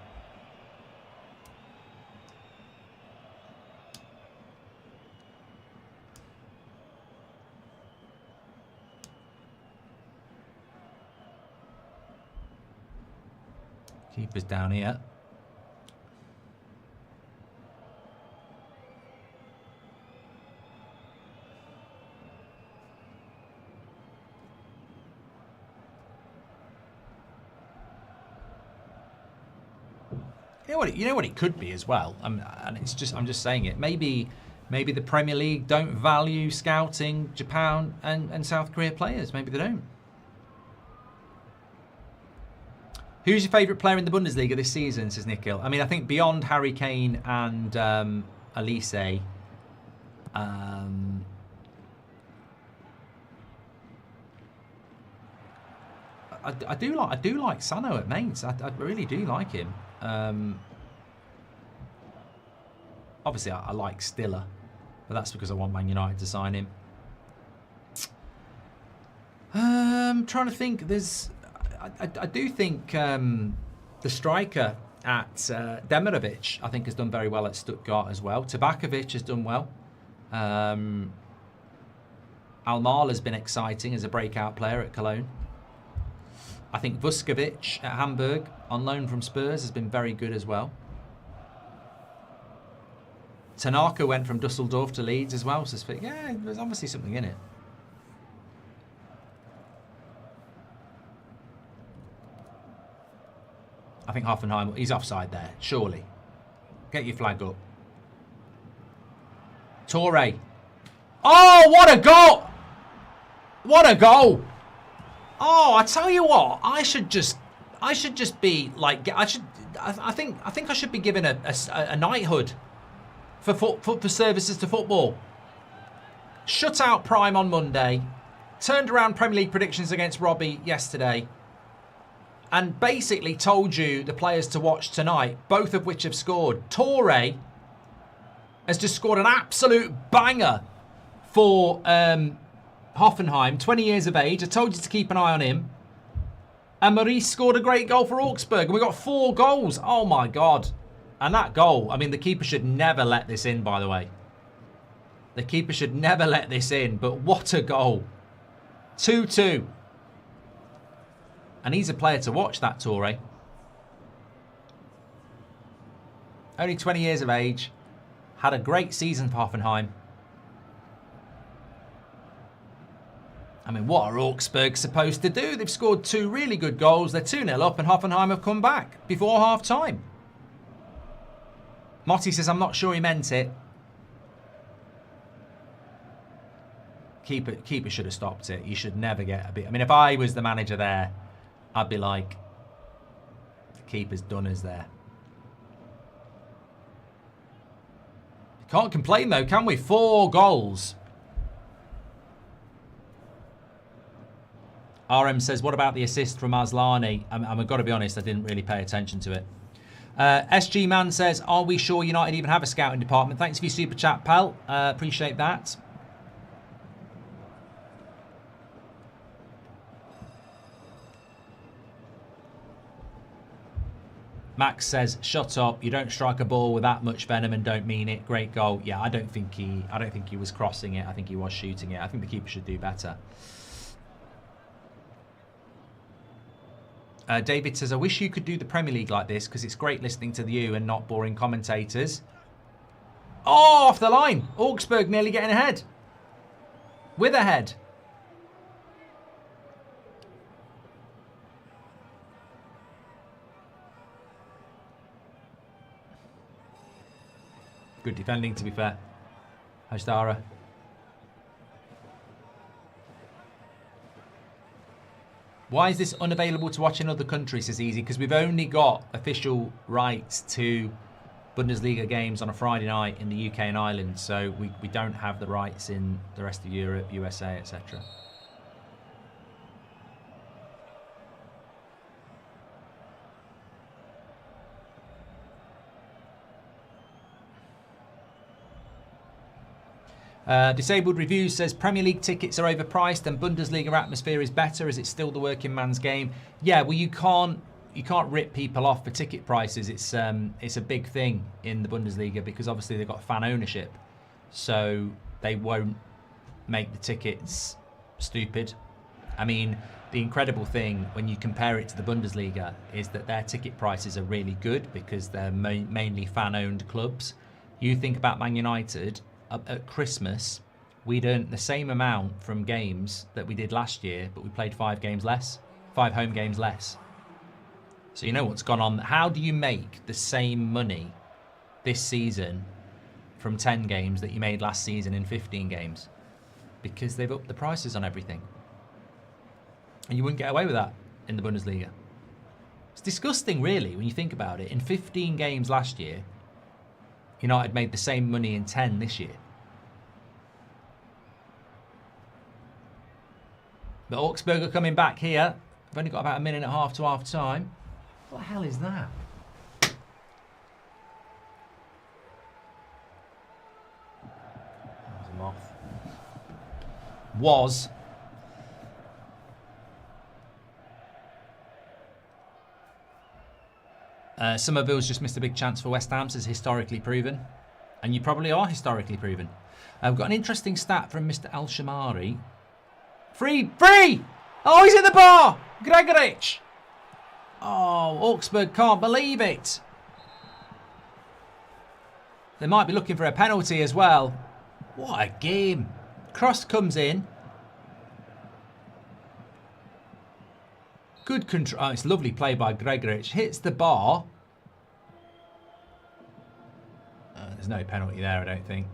A: Keeper's down here. You know what it could be as well, and I'm just saying it. Maybe the Premier League don't value scouting Japan and South Korea players. Maybe they don't. Who's your favourite player in the Bundesliga this season, says Nikhil? I mean, I think beyond Harry Kane and Elise, I do like Sano at Mainz. I really do like him. Obviously, I like Stiller, but that's because I want Man United to sign him. Trying to think. I do think the striker at Demirovic, I think, has done very well at Stuttgart as well. Tabakovic has done well. Almar has been exciting as a breakout player at Cologne. I think Vuskovic at Hamburg, on loan from Spurs, has been very good as well. Tanaka went from Dusseldorf to Leeds as well, so yeah, there's obviously something in it. I think Hoffenheim, he's offside there, surely. Get your flag up. Torre. Oh, what a goal! What a goal! Oh, I tell you what, I should just be like, I think I should be given a knighthood for services to football. Shut out Prime on Monday, turned around Premier League predictions against Robbie yesterday, and basically told you the players to watch tonight, both of which have scored. Torre has just scored an absolute banger for Hoffenheim, 20 years of age. I told you to keep an eye on him. And Maurice scored a great goal for Augsburg. And we got 4 goals. Oh, my God. And that goal, I mean, the keeper should never let this in, by the way. The keeper should never let this in. But what a goal. 2-2. And he's a player to watch, that Torre. Only 20 years of age. Had a great season for Hoffenheim. I mean, what are Augsburg supposed to do? They've scored 2 really good goals. They're 2-0 up and Hoffenheim have come back before half-time. Motti says, I'm not sure he meant it. Keeper should have stopped it. You should never get a bit. I mean, if I was the manager there, I'd be like, the keeper's done us there. Can't complain though, can we? 4 goals. RM says, what about the assist from Aslani? I've got to be honest, I didn't really pay attention to it. SG Man says, are we sure United even have a scouting department? Thanks for your super chat, pal. Appreciate that. Max says, shut up. You don't strike a ball with that much venom and don't mean it. Great goal. Yeah, I don't think he was crossing it. I think he was shooting it. I think the keeper should do better. David says, I wish you could do the Premier League like this because it's great listening to you and not boring commentators. Oh, off the line. Augsburg nearly getting ahead. With a head. Good defending, to be fair. Hashtara. Why is this unavailable to watch in other countries? It's easy because we've only got official rights to Bundesliga games on a Friday night in the UK and Ireland, so we don't have the rights in the rest of Europe, USA, etc. Disabled Reviews says Premier League tickets are overpriced and Bundesliga atmosphere is better as it's still the working man's game. Yeah, well you can't rip people off for ticket prices. It's a big thing in the Bundesliga because obviously they've got fan ownership, so they won't make the tickets stupid. I mean, the incredible thing when you compare it to the Bundesliga is that their ticket prices are really good because they're mainly fan-owned clubs. You think about Man United. At Christmas, we'd earned the same amount from games that we did last year, but we played 5 home games less. So you know what's gone on. How do you make the same money this season from 10 games that you made last season in 15 games? Because they've upped the prices on everything. And you wouldn't get away with that in the Bundesliga. It's disgusting, really, when you think about it. In 15 games last year, United made the same money in 10 this year. But Augsburg are coming back here. We've only got about a minute and a half to half time. What the hell is that? That was a moth. Was. Somerville's just missed a big chance for West Ham, says historically proven. And you probably are historically proven. We've got an interesting stat from Mr. Al-Shamari. Free! Oh, he's in the bar! Gregorich! Oh, Augsburg can't believe it. They might be looking for a penalty as well. What a game. Cross comes in. Good control. Oh, it's lovely play by Gregorich. Hits the bar. There's no penalty there, I don't think.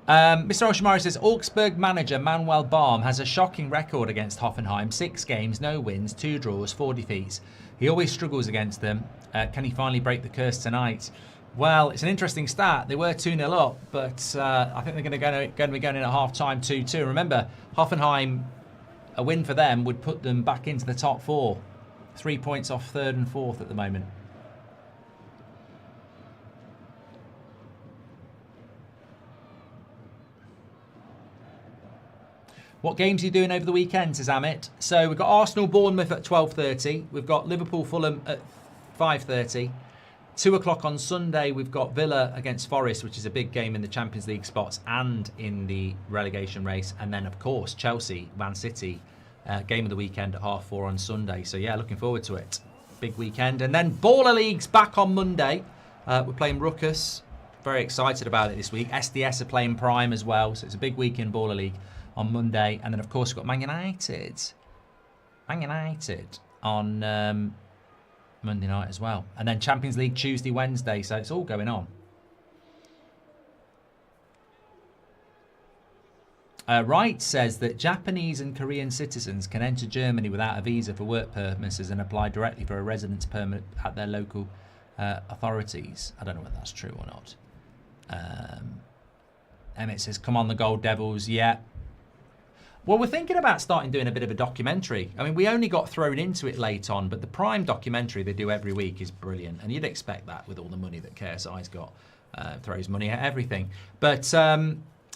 A: Mr. Oshamari says, Augsburg manager Manuel Baum has a shocking record against Hoffenheim. 6 games, no wins, 2 draws, 4 defeats. He always struggles against them. Can he finally break the curse tonight? Well, it's an interesting stat. They were 2-0 up, but I think they're going to be going in at half-time 2-2. Remember, Hoffenheim, a win for them would put them back into the top 4. 3 points off 3rd and 4th at the moment. What games are you doing over the weekend, says Amit? So we've got Arsenal-Bournemouth at 12:30. We've got Liverpool-Fulham at 5:30. 2 o'clock on Sunday, we've got Villa against Forest, which is a big game in the Champions League spots and in the relegation race. And then, of course, Chelsea, Man City, game of the weekend at 4:30 on Sunday. So, yeah, looking forward to it. Big weekend. And then Baller League's back on Monday. We're playing Ruckus. Very excited about it this week. SDS are playing Prime as well. So it's a big week in Baller League on Monday. And then, of course, we've got Man United. Man United on Monday night as well. And then Champions League Tuesday, Wednesday. So it's all going on. Wright says that Japanese and Korean citizens can enter Germany without a visa for work purposes and apply directly for a residence permit at their local authorities. I don't know whether that's true or not. Emmett says, come on the Gold Devils. Yeah. Well, we're thinking about starting doing a bit of a documentary. I mean, we only got thrown into it late on, but the Prime documentary they do every week is brilliant. And you'd expect that with all the money that KSI's got. Throws money at everything. But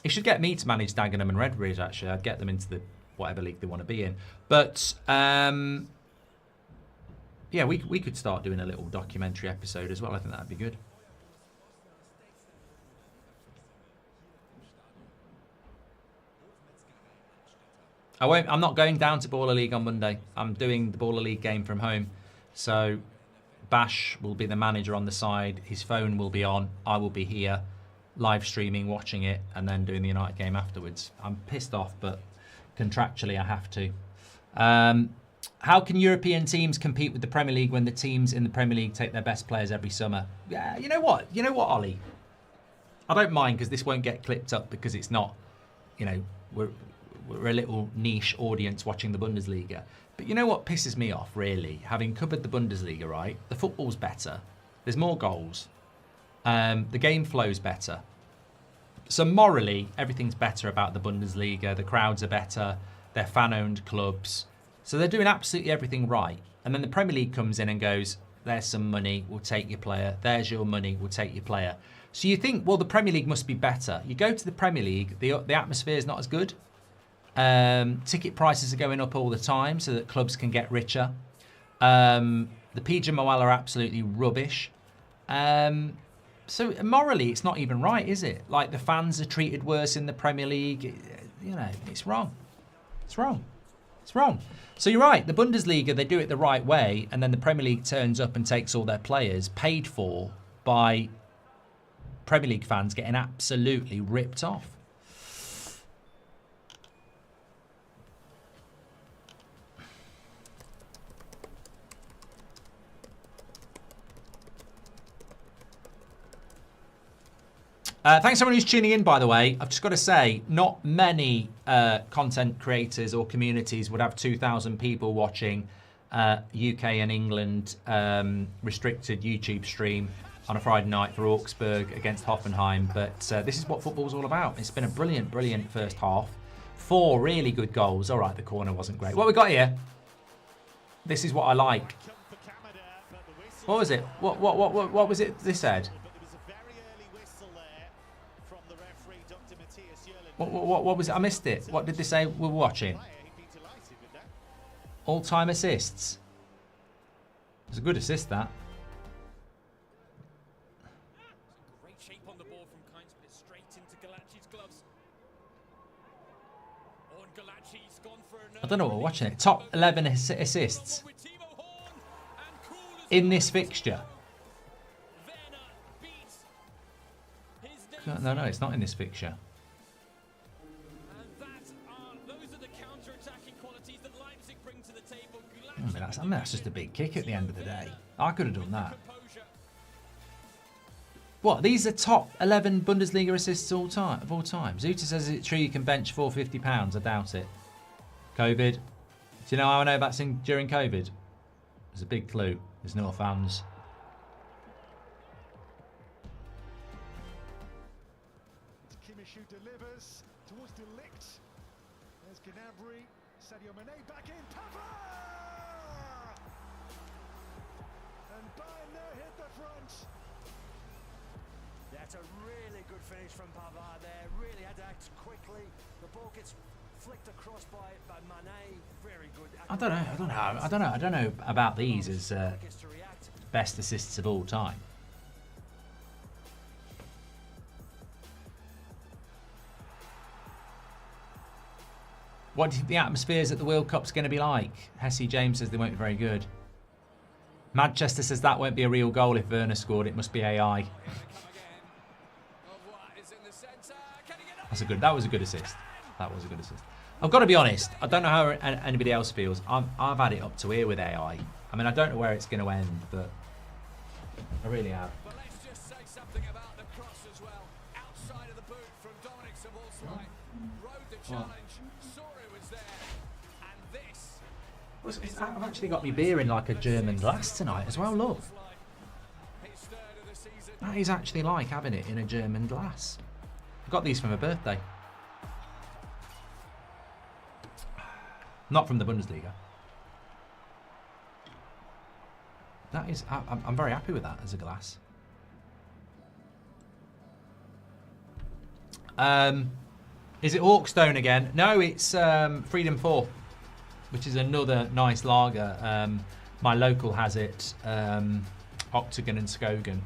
A: it should get me to manage Dagenham and Redbridge, actually. I'd get them into the whatever league they want to be in. But, yeah, we could start doing a little documentary episode as well. I think that'd be good. I'm not going down to Baller League on Monday. I'm doing the Baller League game from home. So Bash will be the manager on the side. His phone will be on. I will be here, live streaming, watching it, and then doing the United game afterwards. I'm pissed off, but contractually I have to. How can European teams compete with the Premier League when the teams in the Premier League take their best players every summer? Yeah, you know what? You know what, Ollie? I don't mind because this won't get clipped up because it's not, you know, we're a little niche audience watching the Bundesliga. But you know what pisses me off, really? Having covered the Bundesliga, right? The football's better. There's more goals. The game flows better. So morally, everything's better about the Bundesliga. The crowds are better. They're fan-owned clubs. So they're doing absolutely everything right. And then the Premier League comes in and goes, there's some money, we'll take your player. There's your money, we'll take your player. So you think, well, the Premier League must be better. You go to the Premier League, the atmosphere is not as good. Ticket prices are going up all the time so that clubs can get richer. The PGMOL are absolutely rubbish. So morally, it's not even right, is it? Like, the fans are treated worse in the Premier League. You know, it's wrong. It's wrong. It's wrong. So you're right. The Bundesliga, they do it the right way, and then the Premier League turns up and takes all their players, paid for by Premier League fans getting absolutely ripped off. Thanks everyone who's tuning in, by the way. I've just got to say, not many content creators or communities would have 2,000 people watching UK and England restricted YouTube stream on a Friday night for Augsburg against Hoffenheim. But this is what football's all about. It's been a brilliant, brilliant first half. 4 really good goals. All right, the corner wasn't great. What we got here? This is what I like. What was it? What was it this said? What was it? I missed it. What did they say we were watching? All-time assists. It was a good assist, that.
B: Great shape on the ball from Kynes, but it's straight into Galachi's gloves. Oh, and Galachi's gone for
A: I don't know what we're watching. It. Top 11 assists in this fixture. No, it's not in this fixture. I mean, that's just a big kick at the end of the day. I could have done that. What? These are top 11 Bundesliga assists of all time. Zuta says, is it true you can bench £450? I doubt it. COVID. Do you know how I know about during COVID? There's a big clue. There's no fans.
C: Kimishu delivers towards Delict. There's Gnabry. Sadio Mane back in. Pavard! And Bayern now hit the front.
D: That's a really good finish from Pavard there. Really had to act quickly. The ball gets flicked across by Mane. Very good.
A: I don't know about these as best assists of all time. What do you think the atmospheres at the World Cup's going to be like? Hesse James says they won't be very good. Manchester says that won't be a real goal if Werner scored. It must be AI. That was a good assist. That was a good assist. I've got to be honest. I don't know how anybody else feels. I've had it up to here with AI. I mean, I don't know where it's going to end, but I really have.
B: But let's just say something about the cross as well. Outside of the boot from Dominic Szoboszlai. Rode the challenge. Saw it was there. And this.
A: I've actually got me beer in like a German glass tonight as well. Look. That is actually like having it in a German glass. I got these for my birthday. Not from the Bundesliga. That is, I'm very happy with that as a glass. Is it Hawkstone again? No, it's Freedom 4, which is another nice lager. My local has it, Octagon and Skogan,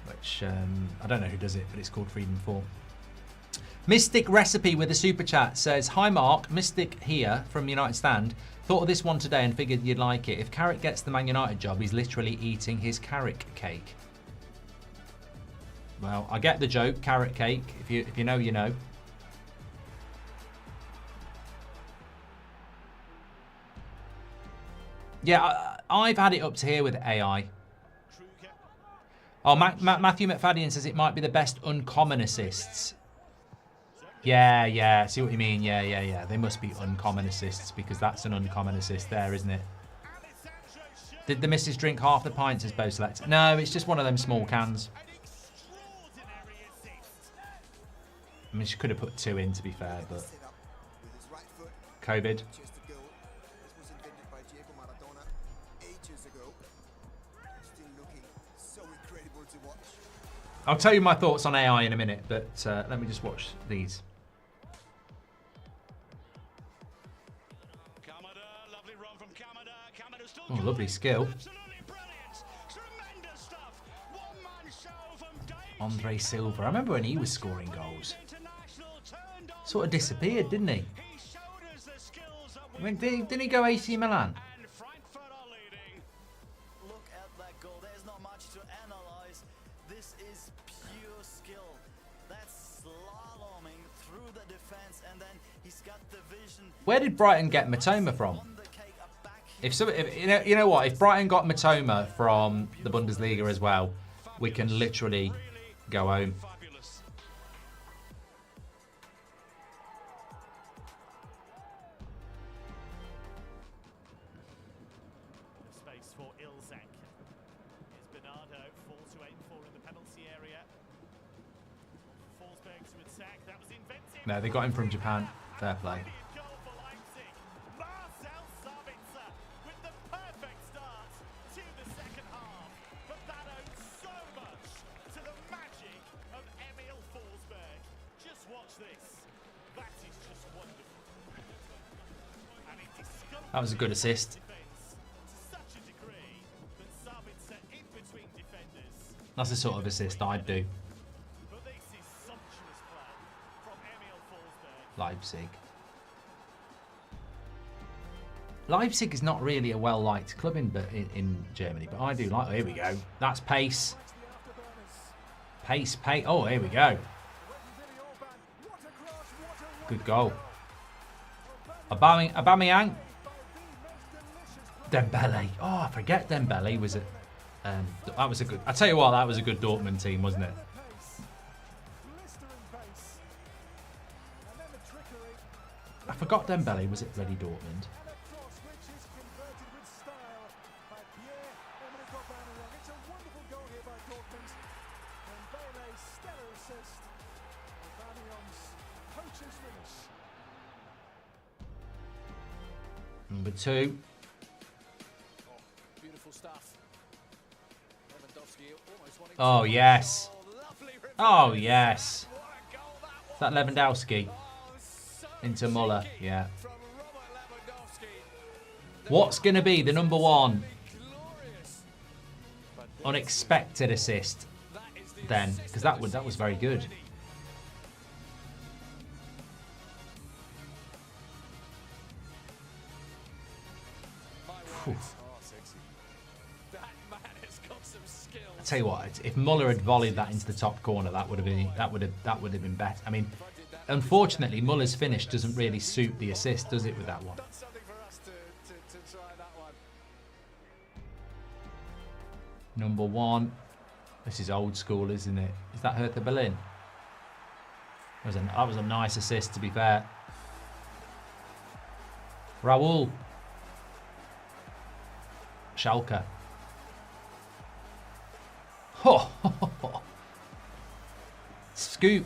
A: which I don't know who does it, but it's called Freedom 4. Mystic Recipe with a super chat says, "Hi Mark, Mystic here from United Stand. Thought of this one today and figured you'd like it. If Carrick gets the Man United job, he's literally eating his carrot cake." Well, I get the joke, carrot cake. If you know, you know. Yeah, I've had it up to here with AI. Oh, Matthew McFadden says it might be the best uncommon assists. Yeah, see what you mean. Yeah. They must be uncommon assists because that's an uncommon assist there, isn't it? Did the missus drink half the pints as Bo Select? No, it's just one of them small cans. I mean, she could have put 2 in, to be fair, but COVID. I'll tell you my thoughts on AI in a minute, but let me just watch these. Oh, lovely skill. Andre Silva. I remember when he was scoring goals. Sort of disappeared, didn't he? I mean, didn't he go AC Milan?
E: Look at that goal. There's not much to analyze. This is pure skill. That's slaloming through the defense, and then he's got the vision.
A: Where did Brighton get Matoma from? If you know what, if Brighton got Matoma from the Bundesliga as well, we can literally go home.
F: Space for Ilzak. Here's Bernardo, 4-8-4 in the penalty area. Forsberg to attack. That was inventive.
A: No, they got him from Japan. Fair play. That was a good assist. That's the sort of assist I'd do. Leipzig. Leipzig is not really a well-liked club in Germany, but I do like. Oh, here we go. That's pace. Pace. Oh, here we go. Good goal. Aubameyang. Dembele. Oh, I forget Dembele was it. That was a good. I tell you what, that was a good Dortmund team, wasn't it? I forgot Dembele was it Ready Dortmund. Number 2. Oh, yes. Oh, yes. Is that Lewandowski? Into Muller, yeah. What's going to be the number 1 unexpected assist then? Because that was very good. Whew. I tell you what, if Muller had volleyed that into the top corner, that would have been better. I mean, unfortunately, Muller's finish doesn't really suit the assist, does it, with that one? Number 1. This is old school, isn't it? Is that Hertha Berlin? That was a nice assist, to be fair. Raul. Schalke. Oh. Scoop.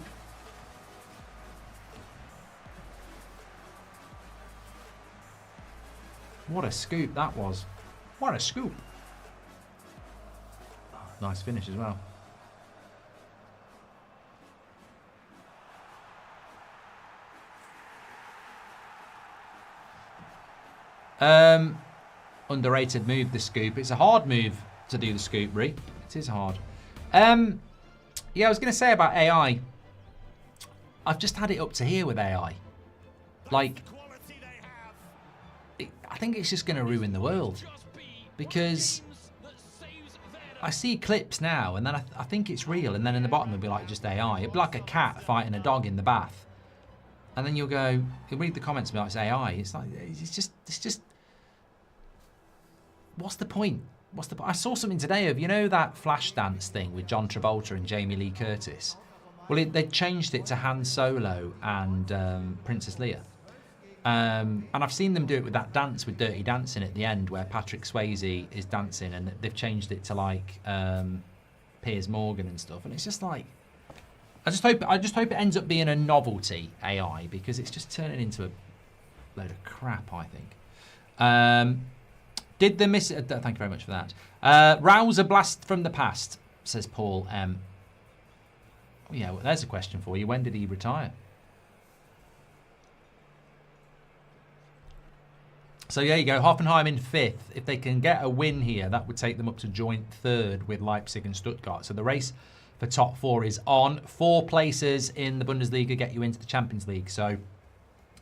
A: What a scoop that was. What a scoop. Oh, nice finish as well. Underrated move, the scoop. It's a hard move to do the scoop, Ree. It is hard. Yeah, I was going to say about AI. I've just had it up to here with AI. Like, I think it's just going to ruin the world. Because I see clips now, and then I think it's real, and then in the bottom it'll be like just AI. It'll be like a cat fighting a dog in the bath. And then you'll read the comments and be like, it's AI. It's like, it's just, what's the point? I saw something today of, you know, that flash dance thing with John Travolta and Jamie Lee Curtis? Well, they changed it to Han Solo and Princess Leia. And I've seen them do it with that dance with Dirty Dancing at the end where Patrick Swayze is dancing, and they've changed it to like Piers Morgan and stuff. And it's just like, I just hope it ends up being a novelty AI, because it's just turning into a load of crap, I think. Did the miss? Thank you very much for that. Rouse a blast from the past, says Paul M. Yeah, well, there's a question for you. When did he retire? So there you go. Hoffenheim in 5th. If they can get a win here, that would take them up to joint 3rd with Leipzig and Stuttgart. So the race for top 4 is on. 4 places in the Bundesliga get you into the Champions League. So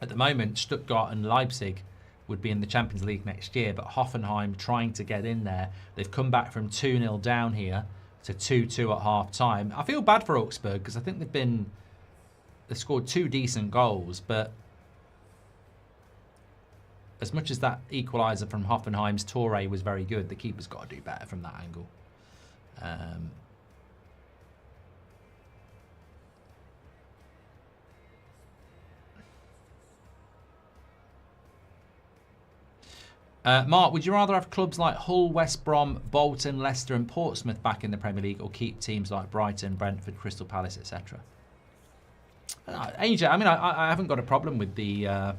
A: at the moment, Stuttgart and Leipzig would be in the Champions League next year, but Hoffenheim trying to get in there. They've come back from 2-0 down here to 2-2 at half-time. I feel bad for Augsburg because I think they've scored 2 decent goals, but as much as that equaliser from Hoffenheim's Torre was very good, the keeper's got to do better from that angle. Mark, would you rather have clubs like Hull, West Brom, Bolton, Leicester and Portsmouth back in the Premier League, or keep teams like Brighton, Brentford, Crystal Palace, etc.? AJ, I mean, I haven't got a problem with the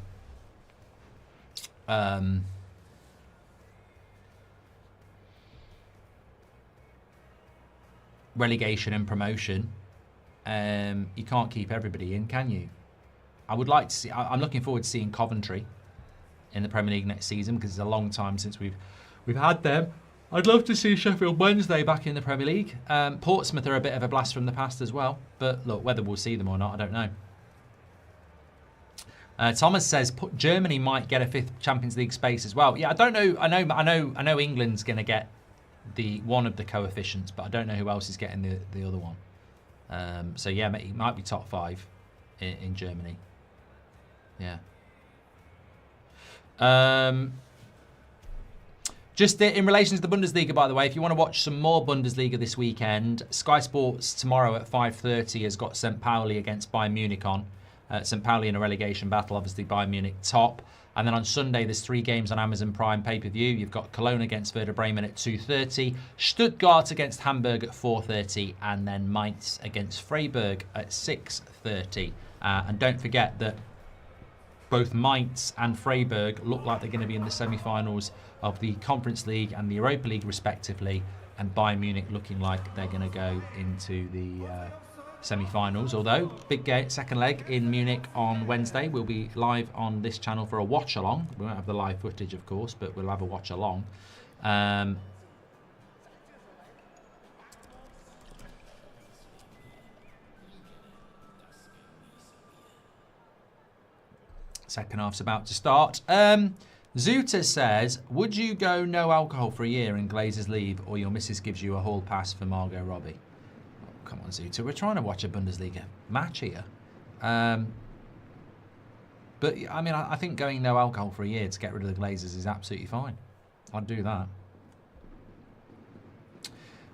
A: relegation and promotion. You can't keep everybody in, can you? I would like to see. I'm looking forward to seeing Coventry in the Premier League next season, because it's a long time since we've had them. I'd love to see Sheffield Wednesday back in the Premier League. Portsmouth are a bit of a blast from the past as well, but look, whether we'll see them or not, I don't know. Thomas says Germany might get a 5th Champions League space as well. Yeah, I don't know. I know England's going to get one of the coefficients, but I don't know who else is getting the other one. So yeah, it might be top 5 in Germany. Yeah. Just in relation to the Bundesliga, by the way, if you want to watch some more Bundesliga this weekend, Sky Sports tomorrow at 5:30 has got St. Pauli against Bayern Munich on. St. Pauli in a relegation battle, obviously Bayern Munich top. And then on Sunday, there's 3 games on Amazon Prime pay-per-view. You've got Cologne against Werder Bremen at 2:30, Stuttgart against Hamburg at 4:30, and then Mainz against Freiburg at 6:30. And don't forget that both Mainz and Freiburg look like they're going to be in the semi-finals of the Conference League and the Europa League respectively, and Bayern Munich looking like they're going to go into the semi-finals. Although, big game, second leg in Munich on Wednesday. We'll be live on this channel for a watch-along. We won't have the live footage, of course, but we'll have a watch-along. Second half's about to start. Zuta says, would you go no alcohol for a year and Glazers leave, or your missus gives you a hall pass for Margot Robbie? Oh, come on, Zuta. We're trying to watch a Bundesliga match here. But, I mean, I think going no alcohol for a year to get rid of the Glazers is absolutely fine. I'd do that.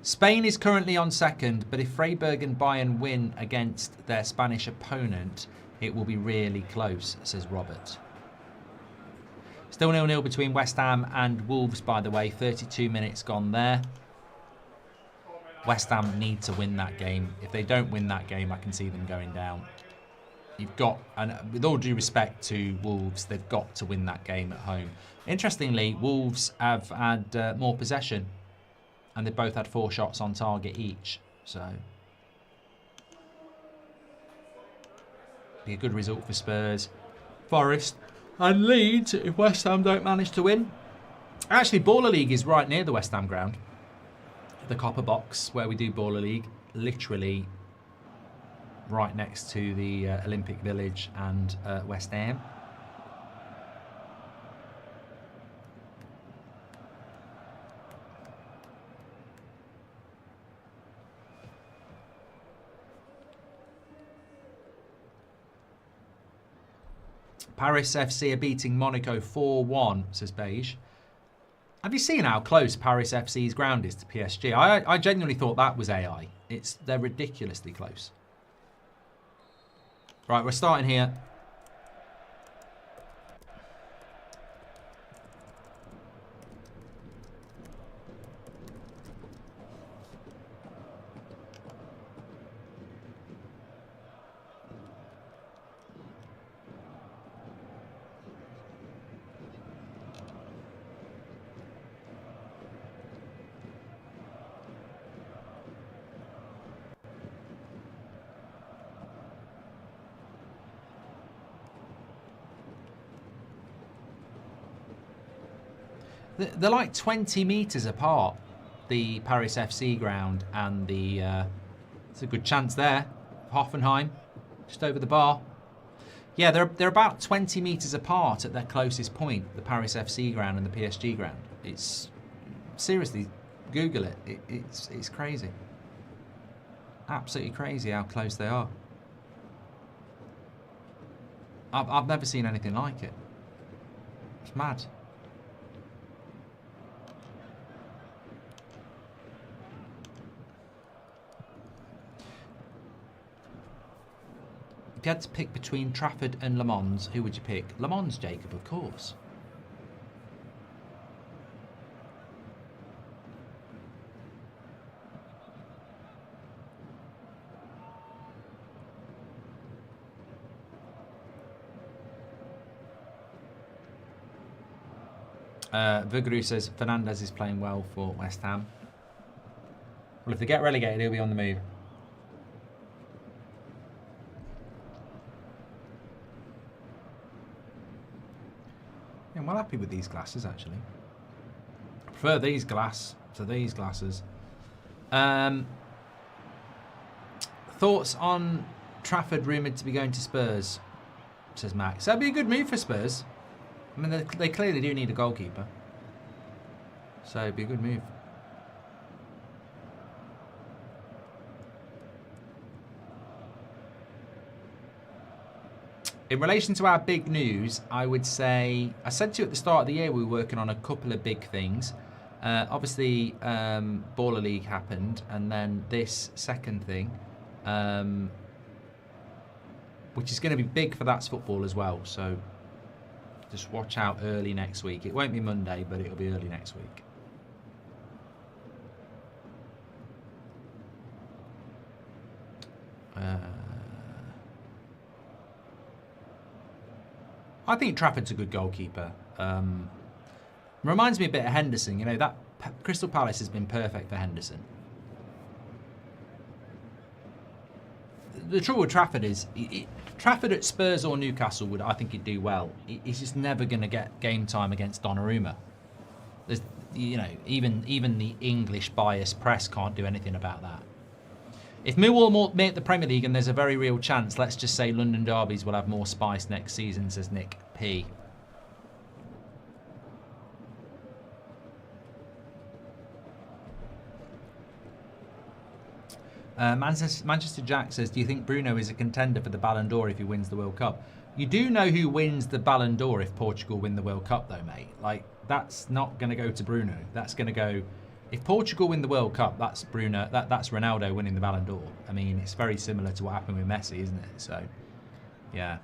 A: Spain is currently on 2nd, but if Freiburg and Bayern win against their Spanish opponent, it will be really close, says Robert. Still 0-0 between West Ham and Wolves, by the way. 32 minutes gone there. West Ham need to win that game. If they don't win that game, I can see them going down. You've got, and with all due respect to Wolves, they've got to win that game at home. Interestingly, Wolves have had more possession, and they've both had 4 shots on target each. So, be a good result for Spurs, Forest, and Leeds if West Ham don't manage to win. Actually, Baller League is right near the West Ham ground, the Copper Box where we do Baller League, literally right next to the Olympic Village and West Ham. Paris FC are beating Monaco 4-1, says Beige. Have you seen how close Paris FC's ground is to PSG? I genuinely thought that was AI. They're ridiculously close. Right, we're starting here. They're like 20 metres apart, the Paris FC ground and the... it's a good chance there. Hoffenheim, just over the bar. Yeah, they're about 20 metres apart at their closest point, the Paris FC ground and the PSG ground. It's... seriously, Google it. It's crazy. Absolutely crazy how close they are. I've never seen anything like it. It's mad. If you had to pick between Trafford and Le Mans, who would you pick? Le Mans, Jacob, of course. Vigru says Fernandez is playing well for West Ham. Well, if they get relegated, he'll be on the move. Yeah, I'm well happy with these glasses, actually. I prefer these glass to these glasses. Thoughts on Trafford rumoured to be going to Spurs, says Max. That'd be a good move for Spurs. I mean, they clearly do need a goalkeeper. So it'd be a good move. In relation to our big news, I would say, I said to you at the start of the year we were working on a couple of big things. Obviously, Baller League happened, and then this second thing, which is going to be big for That's Football as well. So just watch out early next week. It won't be Monday, but it'll be early next week. I think Trafford's a good goalkeeper. Reminds me a bit of Henderson. You know, that Crystal Palace has been perfect for Henderson. The trouble with Trafford is, Trafford at Spurs or Newcastle I think he'd do well. He's just never going to get game time against Donnarumma. There's, you know, even the English biased press can't do anything about that. If Millwall make the Premier League, and there's a very real chance, let's just say London derbies will have more spice next season, says Nick P. Manchester Jack says, do you think Bruno is a contender for the Ballon d'Or if he wins the World Cup? You do know who wins the Ballon d'Or if Portugal win the World Cup, though, mate. Like, that's not going to go to Bruno. That's going to go... If Portugal win the World Cup, that's Bruno. That's Ronaldo winning the Ballon d'Or. I mean, it's very similar to what happened with Messi, isn't it? So, yeah.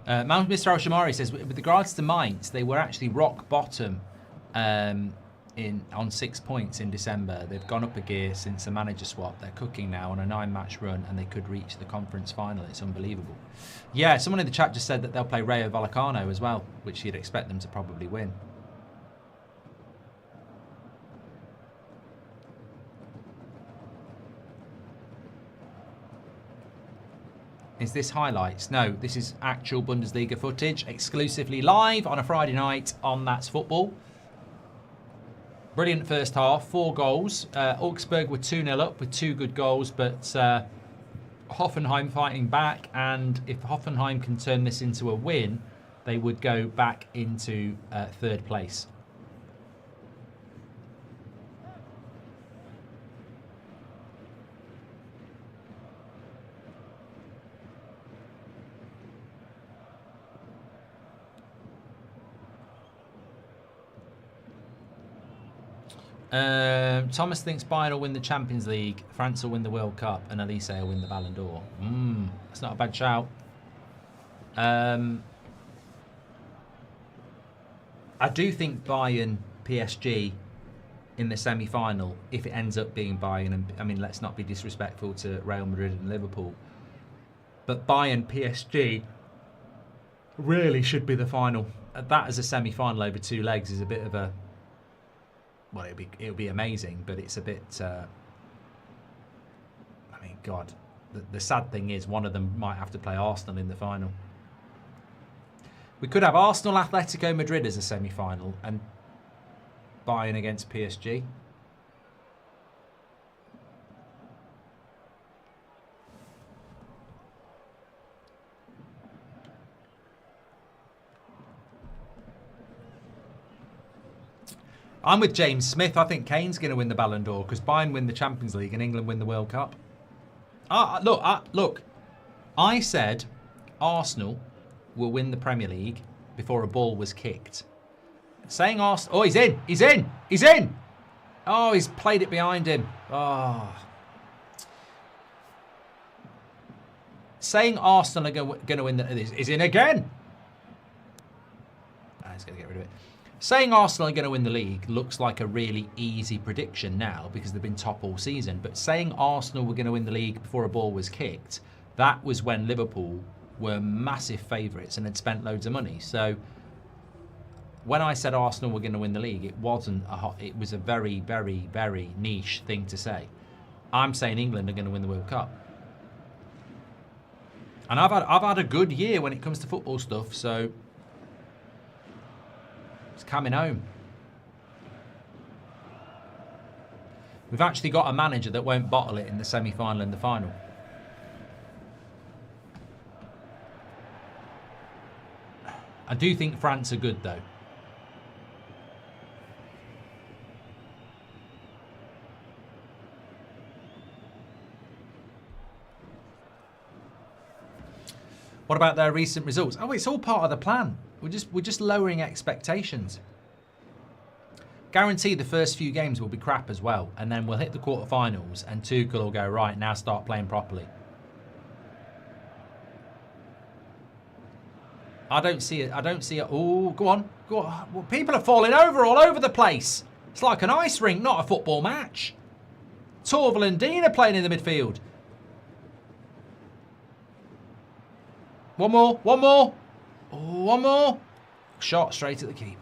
A: Mr. Oshamari says, with regards to Mainz, they were actually rock bottom on 6 points in December. They've gone up a gear since the manager swap. They're cooking now on a 9-match run, and they could reach the conference final. It's unbelievable. Yeah, someone in the chat just said that they'll play Rayo Vallecano as well, which you'd expect them to probably win. Is this highlights? No, this is actual Bundesliga footage, exclusively live on a Friday night on That's Football. Brilliant first half, 4 goals. Augsburg were 2-0 up with 2 good goals, but Hoffenheim fighting back, and if Hoffenheim can turn this into a win, they would go back into 3rd place. Thomas thinks Bayern will win the Champions League, France will win the World Cup, and Elise will win the Ballon d'Or. That's not a bad shout. I do think Bayern PSG in the semi-final, if it ends up being Bayern, and I mean, let's not be disrespectful to Real Madrid and Liverpool, but Bayern PSG really should be the final. That as a semi-final over 2 legs is a bit of a, well, it'll be amazing, but it's a bit. I mean, God, the sad thing is one of them might have to play Arsenal in the final. We could have Arsenal Atletico Madrid as a semi-final and Bayern against PSG. I'm with James Smith. I think Kane's going to win the Ballon d'Or because Bayern win the Champions League and England win the World Cup. Look. I said Arsenal will win the Premier League before a ball was kicked. Saying Arsenal... Oh, he's in! He's in! He's in! Oh, he's played it behind him. Oh. Saying Arsenal are going to win the... He's in again! He's going to get rid of it. Saying Arsenal are going to win the league looks like a really easy prediction now because they've been top all season. But saying Arsenal were going to win the league before a ball was kicked, that was when Liverpool were massive favourites and had spent loads of money. So when I said Arsenal were going to win the league, it wasn't it was a very, very, very niche thing to say. I'm saying England are going to win the World Cup. And I've had a good year when it comes to football stuff, so it's coming home. We've actually got a manager that won't bottle it in the semi-final and the final. I do think France are good, though. What about their recent results? Oh, it's all part of the plan. We're just lowering expectations. Guarantee the first few games will be crap as well, and then we'll hit the quarterfinals, and Tuchel will go, right, now start playing properly. I don't see it. Oh, go on. Well, people are falling over all over the place. It's like an ice rink, not a football match. Torval and Dean are playing in the midfield. One more. Oh, one more. Shot straight at the keeper.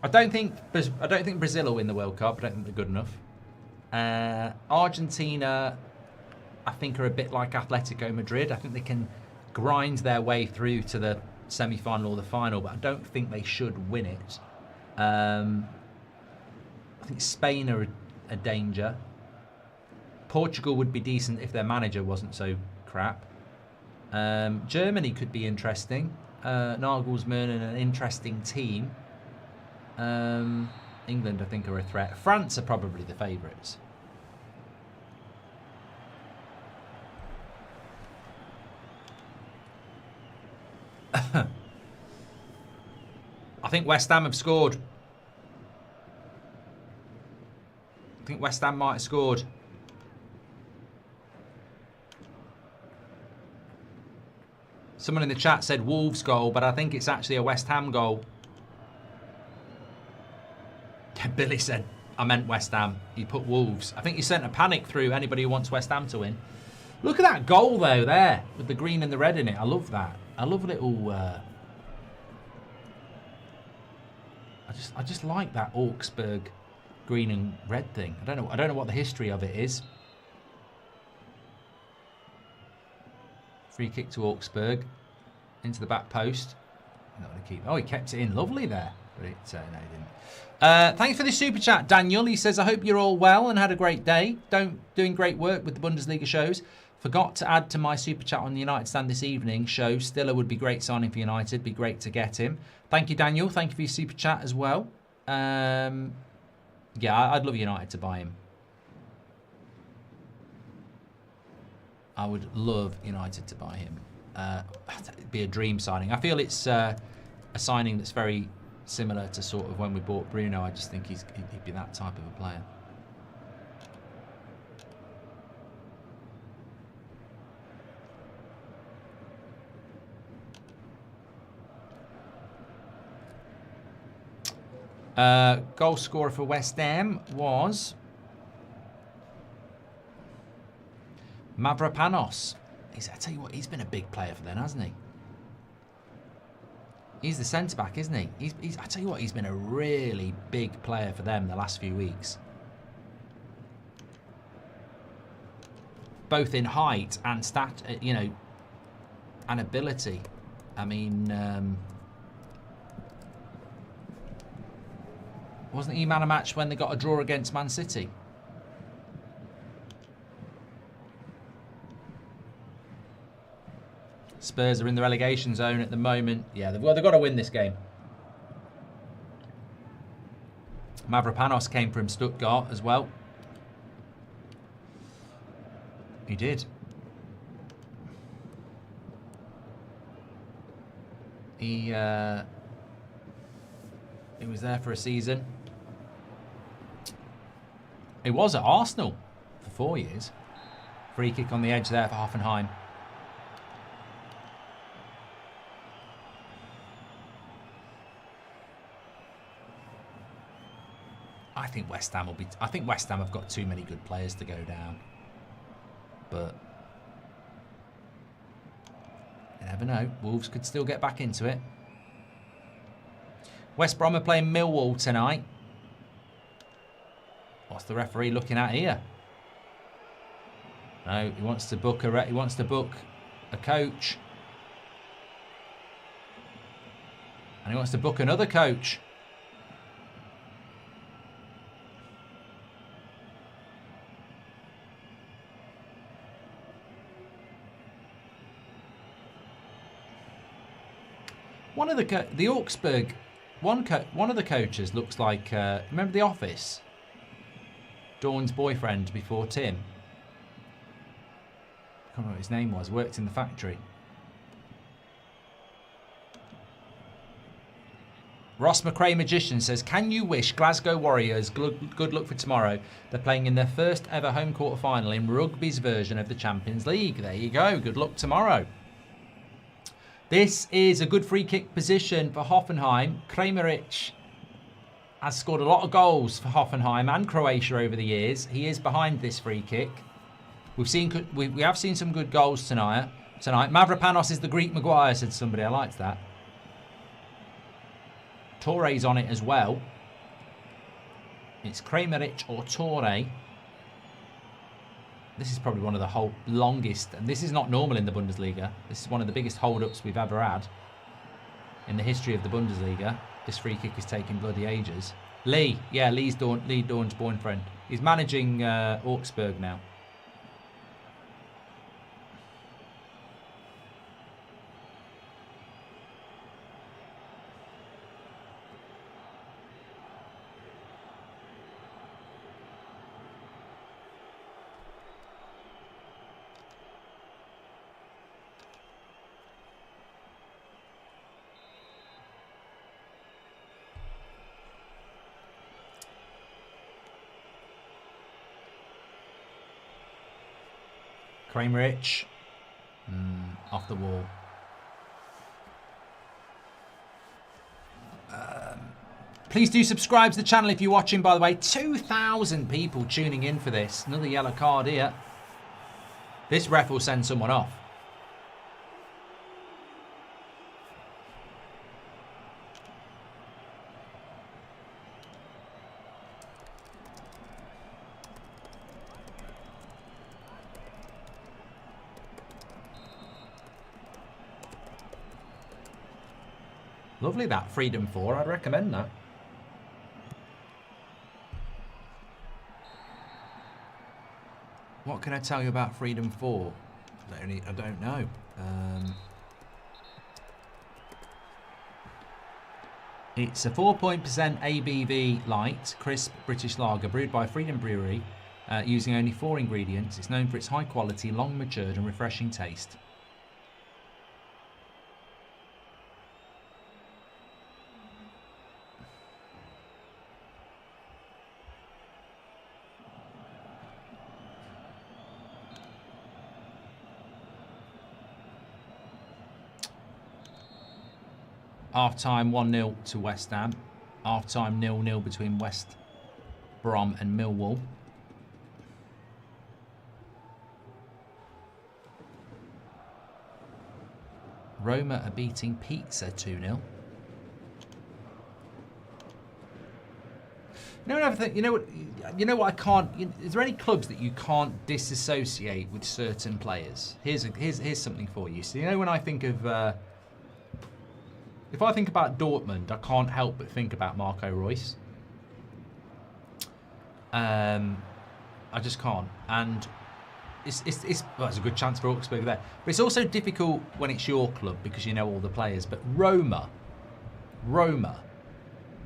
A: I don't think Brazil will win the World Cup. I don't think they're good enough. Argentina, I think, are a bit like Atletico Madrid. I think they can grind their way through to the semi-final or the final, but I don't think they should win it. I think Spain are a danger. Portugal would be decent if their manager wasn't so crap. Germany could be interesting. Nagelsmann and an interesting team. England, I think, are a threat. France are probably the favourites. I think West Ham have scored. I think West Ham might have scored. Someone in the chat said Wolves goal, but I think it's actually a West Ham goal. Billy said, I meant West Ham. He put Wolves. I think he sent a panic through anybody who wants West Ham to win. Look at that goal though, there, with the green and the red in it. I love that. I love a little... I just like that Augsburg green and red thing. I don't know what the history of it is. Free kick to Augsburg into the back post. Not going to keep. Oh, he kept it in. Lovely there, but it no, he didn't. Thanks for the super chat, Daniel. He says, I hope you're all well and had a great day. Doing great work with the Bundesliga shows. Forgot to add to my super chat on the United Stand this evening show. Stiller would be great signing for United. Be great to get him. Thank you, Daniel. Thank you for your super chat as well. Yeah, I'd love United to buy him. I would love United to buy him. It'd be a dream signing. I feel it's a signing that's very similar to sort of when we bought Bruno. I just think he'd be that type of a player. Goal scorer for West Ham was Mavropanos. I tell you what, he's been a big player for them, hasn't he? He's the centre-back, isn't he? I tell you what, he's been a really big player for them the last few weeks. Both in height and and ability. I mean, wasn't he man of match when they got a draw against Man City? Spurs are in the relegation zone at the moment. Yeah, they've got to win this game. Mavropanos came from Stuttgart as well. He did. He was there for a season. He was at Arsenal for 4 years. Free kick on the edge there for Hoffenheim. I think West Ham will be. I think West Ham have got too many good players to go down. But you never know. Wolves could still get back into it. West Brom are playing Millwall tonight. What's the referee looking at here? No, he wants to book a coach. And he wants to book another coach. One of the Augsburg, one of the coaches looks like remember The Office? Dawn's boyfriend before Tim. I can't remember what his name was. Worked in the factory. Ross McRae Magician says, can you wish Glasgow Warriors good luck for tomorrow? They're playing in their first ever home quarter final in rugby's version of the Champions League. There you go. Good luck tomorrow. This is a good free kick position for Hoffenheim. Kramaric has scored a lot of goals for Hoffenheim and Croatia over the years. He is behind this free kick. We have seen some good goals tonight. Mavropanos is the Greek Maguire, said somebody. I liked that. Torre's on it as well. It's Kramaric or Torre. This is probably one of the longest, and this is not normal in the Bundesliga. This is one of the biggest hold-ups we've ever had in the history of the Bundesliga. This free kick is taking bloody ages. Lee, yeah, Lee Dawn's boyfriend. He's managing Augsburg now. Kramerich. Off the wall. Please do subscribe to the channel if you're watching, by the way. 2,000 people tuning in for this. Another yellow card here. This ref will send someone off. Lovely, that Freedom 4. I'd recommend that. What can I tell you about Freedom 4? I don't know. It's a 4% ABV light, crisp British lager brewed by Freedom Brewery using only 4 ingredients. It's known for its high quality, long matured and refreshing taste. Half-time 1-0 to West Ham. Half-time 0-0 between West Brom and Millwall. Roma are beating Pizza 2-0. You know what I can't. Is there any clubs that you can't disassociate with certain players? Here's something for you. So when I think of if I think about Dortmund, I can't help but think about Marco Reus. I just can't, and it's a good chance for Augsburg there. But it's also difficult when it's your club because you know all the players. But Roma.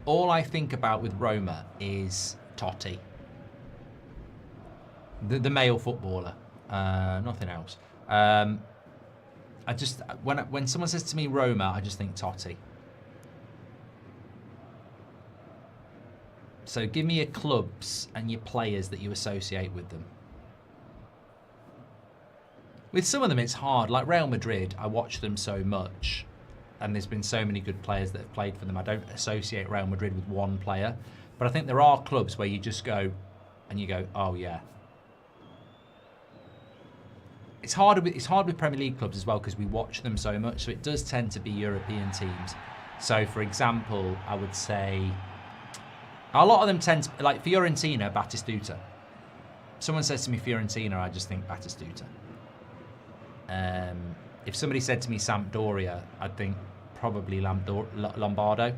A: All I think about with Roma is Totti, the male footballer, nothing else. I just when someone says to me Roma, I just think Totti. So give me your clubs and your players that you associate with them. With some of them it's hard, like Real Madrid, I watch them so much and there's been so many good players that have played for them. I don't associate Real Madrid with one player, but I think there are clubs where you just go and you go, oh yeah. It's hard with Premier League clubs as well because we watch them so much, so it does tend to be European teams. So for example, I would say a lot of them tend to, like Fiorentina, Batistuta. Someone says to me Fiorentina, I just think Batistuta. If somebody said to me Sampdoria, I'd think probably Lombardo,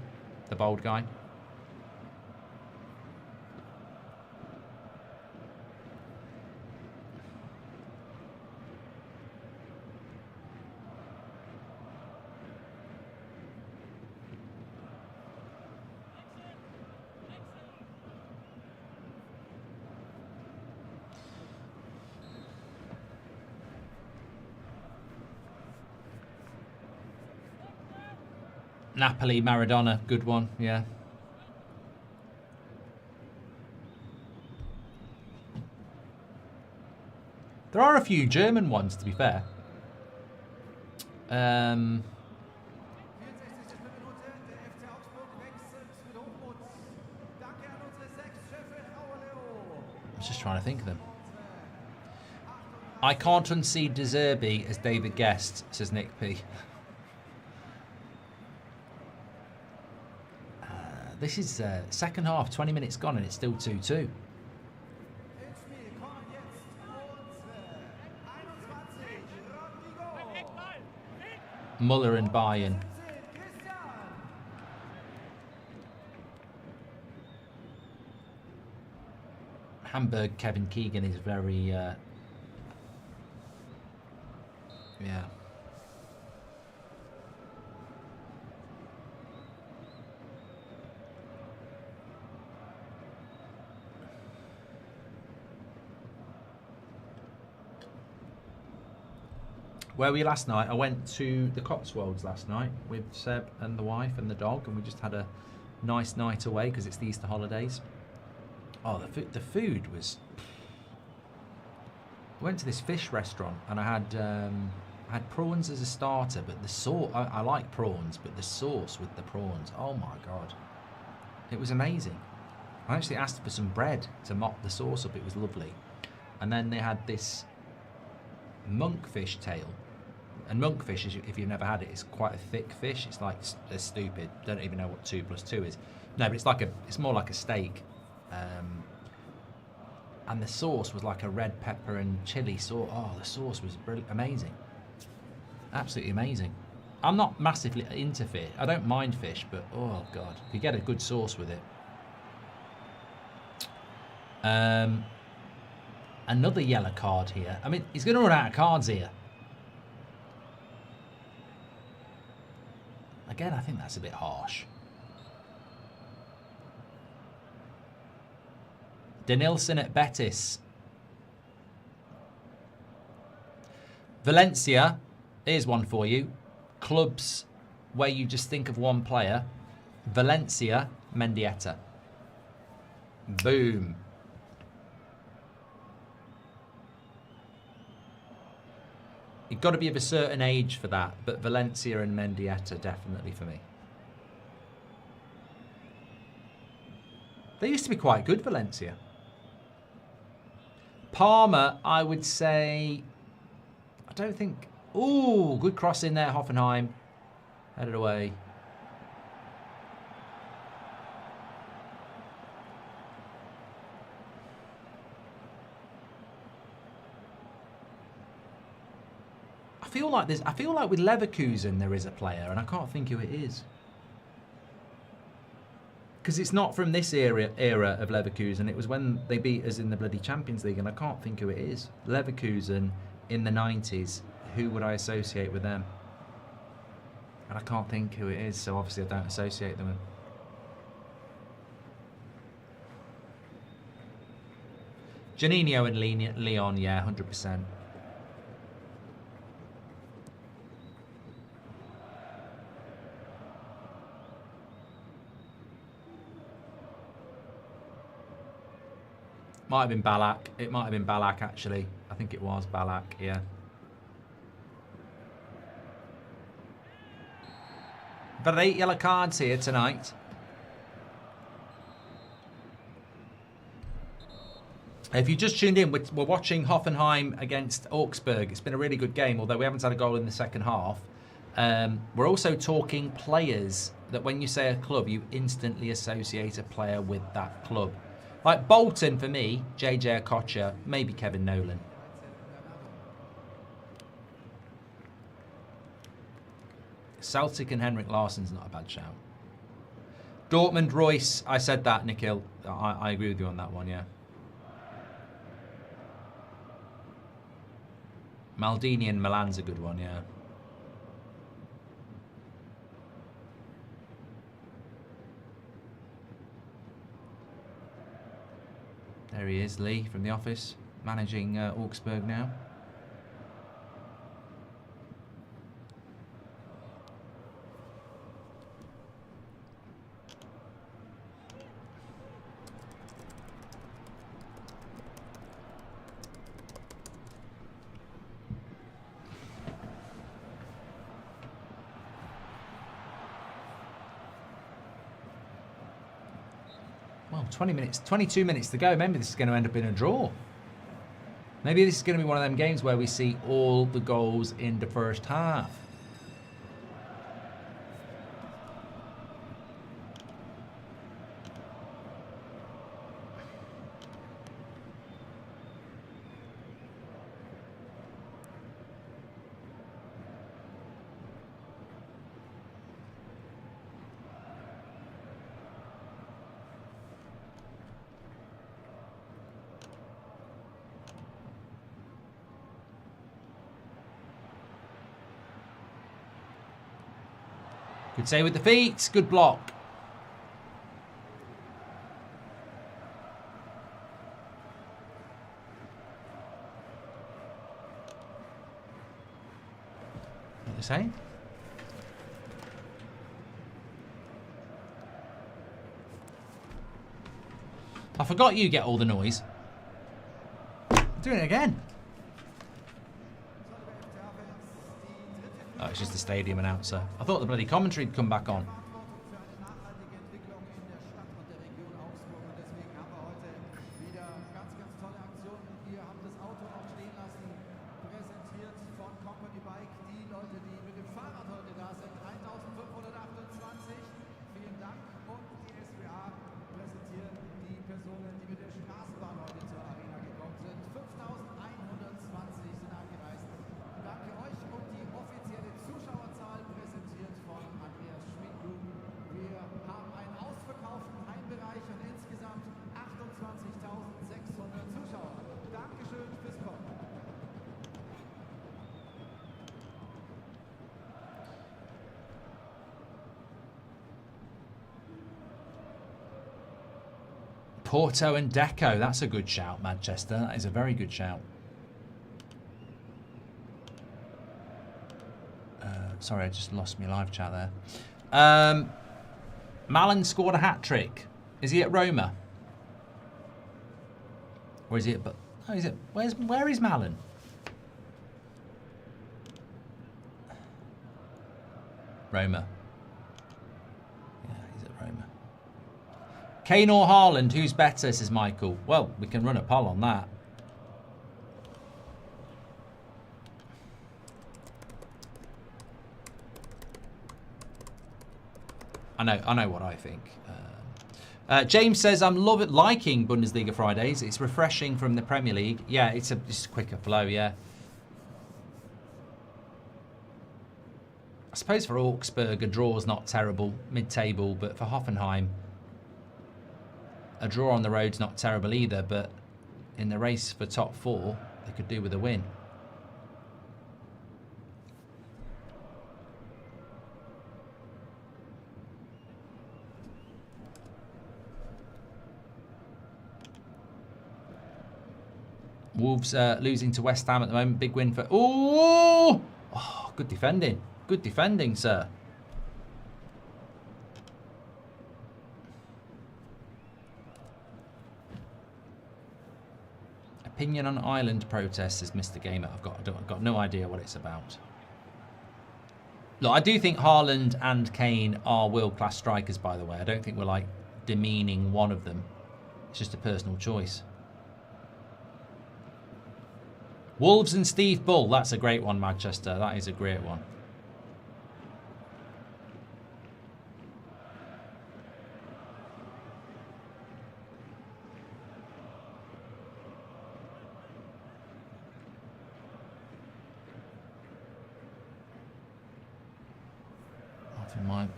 A: the bold guy. Napoli, Maradona, good one, yeah. There are a few German ones, to be fair. I'm just trying to think of them. I can't unsee De Zerbi as David Guest, says Nick P. This is second half, 20 minutes gone, and it's still 2-2. Muller and Bayern. Hamburg, Kevin Keegan is very, yeah. Where were you last night? I went to the Cotswolds last night with Seb and the wife and the dog, and we just had a nice night away because it's the Easter holidays. Oh, the food was... went to this fish restaurant and I had prawns as a starter, but the sauce, I like prawns, but the sauce with the prawns, oh my God. It was amazing. I actually asked for some bread to mop the sauce up. It was lovely. And then they had this monkfish tail. And monkfish, if you've never had it, it's quite a thick fish. It's like, they're stupid. Don't even know what 2 + 2 is. No, but it's more like a steak. And the sauce was like a red pepper and chili sauce. Oh, the sauce was amazing. Absolutely amazing. I'm not massively into fish. I don't mind fish, but oh God, if you get a good sauce with it. Another yellow card here. I mean, he's going to run out of cards here. Again, I think that's a bit harsh. Denilson at Betis. Valencia, here's one for you. Clubs where you just think of one player. Valencia, Mendieta. Boom. You've got to be of a certain age for that, but Valencia and Mendieta definitely for me. They used to be quite good, Valencia. Parma, I would say, I don't think... Ooh, good cross in there, Hoffenheim. Headed away. I feel like with Leverkusen there is a player, and I can't think who it is. Because it's not from this era of Leverkusen. It was when they beat us in the bloody Champions League, and I can't think who it is. Leverkusen in the 90s. Who would I associate with them? And I can't think who it is, so obviously I don't associate them with. Juninho and Leon, yeah, 100%. Might have been Ballack. It might have been Ballack, actually. I think it was Ballack, yeah. But 8 yellow cards here tonight. If you just tuned in, we're watching Hoffenheim against Augsburg. It's been a really good game, although we haven't had a goal in the second half. We're also talking players that when you say a club, you instantly associate a player with that club. Like Bolton, for me, JJ Okocha, maybe Kevin Nolan. Celtic and Henrik Larsson's not a bad shout. Dortmund, Royce, I said that, Nikhil. I agree with you on that one, yeah. Maldini and Milan's a good one, yeah. There he is, Lee, from the office, managing Augsburg now. Well, 22 minutes to go. Maybe this is going to end up in a draw. Maybe this is going to be one of them games where we see all the goals in the first half. Good save with the feet. Good block. What are you saying? I forgot you get all the noise. I'm doing it again. it's just the stadium announcer. I thought the bloody commentary had come back on.
G: Für eine nachhaltige Entwicklung in der Stadt und der Region Augsburg. Und deswegen haben wir heute wieder ganz, ganz tolle Aktionen. Ihr habt das Auto auch stehen lassen, präsentiert von Company Bike. Die Leute, die mit dem Fahrrad heute da sind, 1528. Vielen Dank. Und die SWA präsentieren die Personen, die mit der Straßenbahn heute zur Arena gekommen sind. 5120 sind angereist. Danke euch und die offizielle Zuschauerzahl präsentiert von Andreas Schmid Group. Wir haben einen ausverkauften Heimbereich und insgesamt 28.600 Zuschauer. Dankeschön fürs Kommen.
A: Porto and Deco. That's a good shout, Manchester. That is a very good shout. Sorry, I just lost my live chat there. Malin scored a hat-trick. Is he at Roma? Or is he at... Oh, is it... Where is Malin? Roma. Yeah, he's at Roma. Kane or Haaland, who's better, says Michael. Well, we can run a poll on that. I know what I think. James says, I'm liking Bundesliga Fridays. It's refreshing from the Premier League. Yeah, it's a quicker flow, yeah. I suppose for Augsburg, a draw's not terrible, mid-table, but for Hoffenheim, a draw on the road's not terrible either, but in the race for top four, they could do with a win. Wolves losing to West Ham at the moment. Big win for... Oh, good defending. Good defending, sir. Opinion on Ireland protests, says Mr. Gamer. I've got no idea what it's about. Look, I do think Haaland and Kane are world-class strikers, by the way. I don't think we're, like, demeaning one of them. It's just a personal choice. Wolves and Steve Bull. That's a great one, Manchester. That is a great one.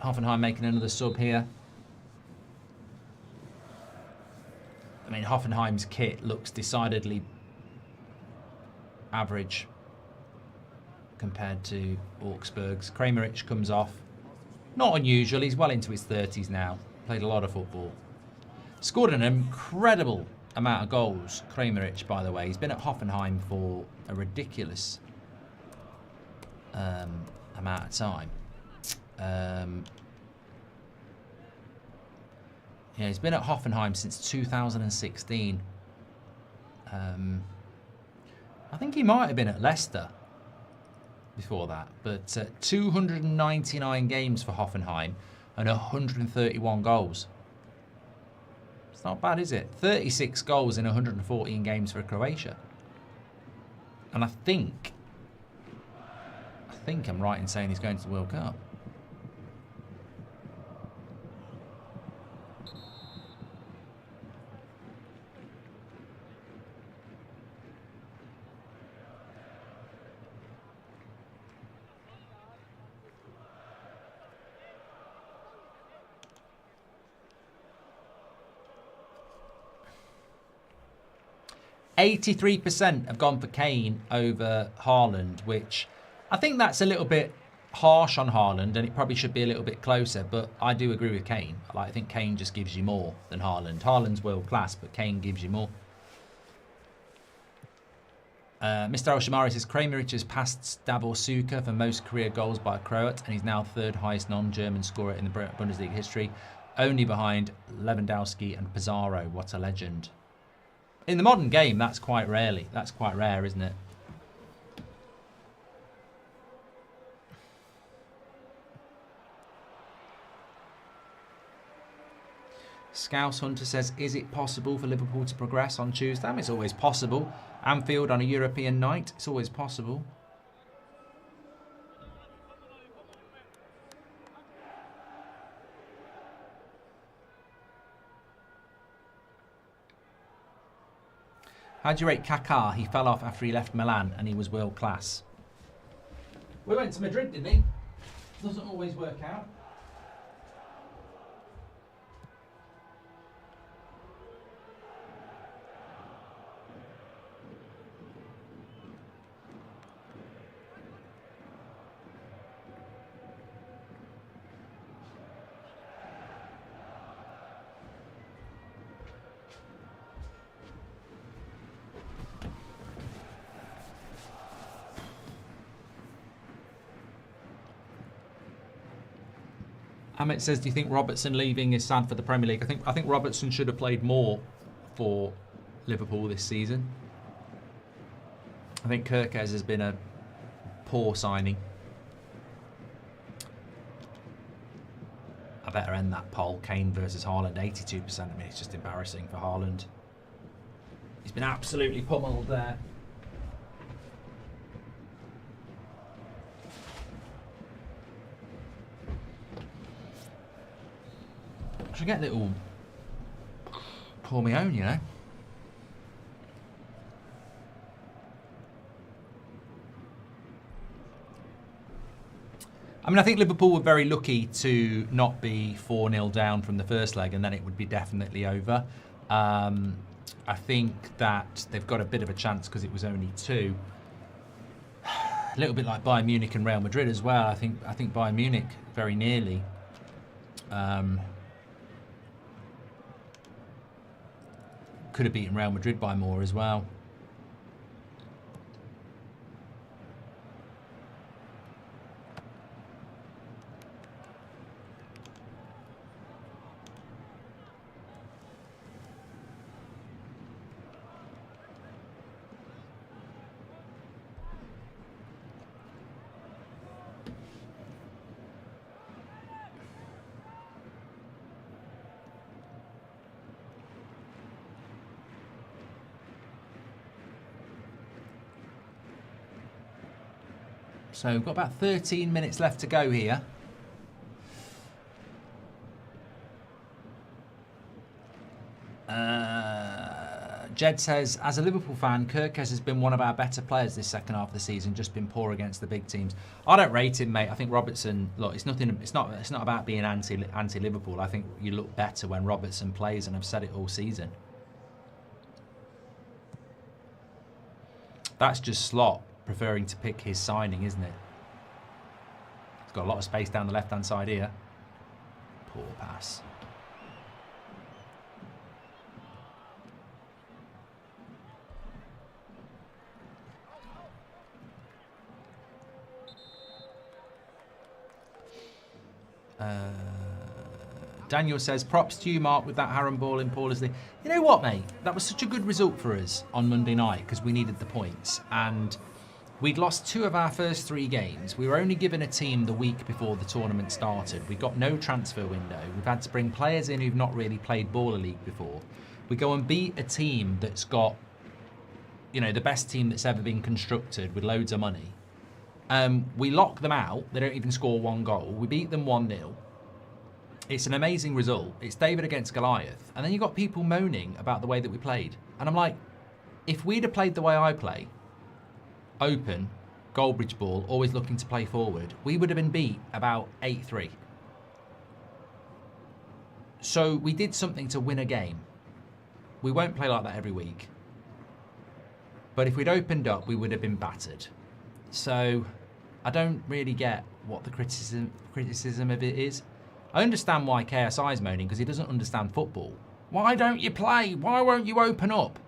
A: Hoffenheim making another sub here. I mean, Hoffenheim's kit looks decidedly average compared to Augsburg's. Kramerich comes off. Not unusual. He's well into his 30s now. Played a lot of football. Scored an incredible amount of goals, Kramerich, by the way. He's been at Hoffenheim for a ridiculous amount of time. Yeah, he's been at Hoffenheim since 2016. I think he might have been at Leicester before that, but 299 games for Hoffenheim and 131 goals. It's not bad, is it? 36 goals in 114 games for Croatia. And I think I'm right in saying he's going to the World Cup. %83% have gone for Kane over Haaland, which I think that's a little bit harsh on Haaland, and it probably should be a little bit closer, but I do agree with Kane. I think Kane just gives you more than Haaland. Haaland's world class, but Kane gives you more. Mr. Oshimari says Kramerich has passed Davor Suker for most career goals by a Croat, and he's now third highest non-German scorer in the Bundesliga history, only behind Lewandowski and Pizarro. What a legend. In the modern game, that's quite rare, isn't it? Scouse Hunter says, is it possible for Liverpool to progress on Tuesday? I mean, it's always possible. Anfield on a European night, it's always possible. How do you rate Kaká? He fell off after he left Milan and he was world class. We went to Madrid, didn't he? Doesn't always work out. Amit says, do you think Robertson leaving is sad for the Premier League? I think Robertson should have played more for Liverpool this season. I think Kirkes has been a poor signing. I better end that poll. Kane versus Haaland, 82%. I mean, it's just embarrassing for Haaland. He's been absolutely pummeled there. I should get a little pour me own, you know. I mean, I think Liverpool were very lucky to not be 4-0 down from the first leg, and then it would be definitely over. I think that they've got a bit of a chance because it was only 2. A little bit like Bayern Munich and Real Madrid as well. I think Bayern Munich very nearly. Could have beaten Real Madrid by more as well. So we've got about 13 minutes left to go here. Jed says, as a Liverpool fan, Kirkes has been one of our better players this second half of the season, just been poor against the big teams. I don't rate him, mate. I think Robertson, look, it's not about being anti-Liverpool. I think you look better when Robertson plays, and I've said it all season. That's just Slot preferring to pick his signing, isn't it? He's got a lot of space down the left-hand side here. Poor pass. Daniel says, props to you, Mark, with that Harron ball in Paul Leslie. You know what, mate? That was such a good result for us on Monday night because we needed the points. And we'd lost 2 of our first 3 games. We were only given a team the week before the tournament started. We got no transfer window. We've had to bring players in who've not really played Baller League before. We go and beat a team that's got, you know, the best team that's ever been constructed with loads of money. We lock them out. They don't even score 1 goal. We beat them 1-0. It's an amazing result. It's David against Goliath. And then you've got people moaning about the way that we played. And I'm like, if we'd have played the way I play, open, Goldbridge ball, always looking to play forward, we would have been beat about 8-3. So we did something to win a game. We won't play like that every week. But if we'd opened up, we would have been battered. So I don't really get what the criticism of it is. I understand why KSI is moaning because he doesn't understand football. Why don't you play? Why won't you open up?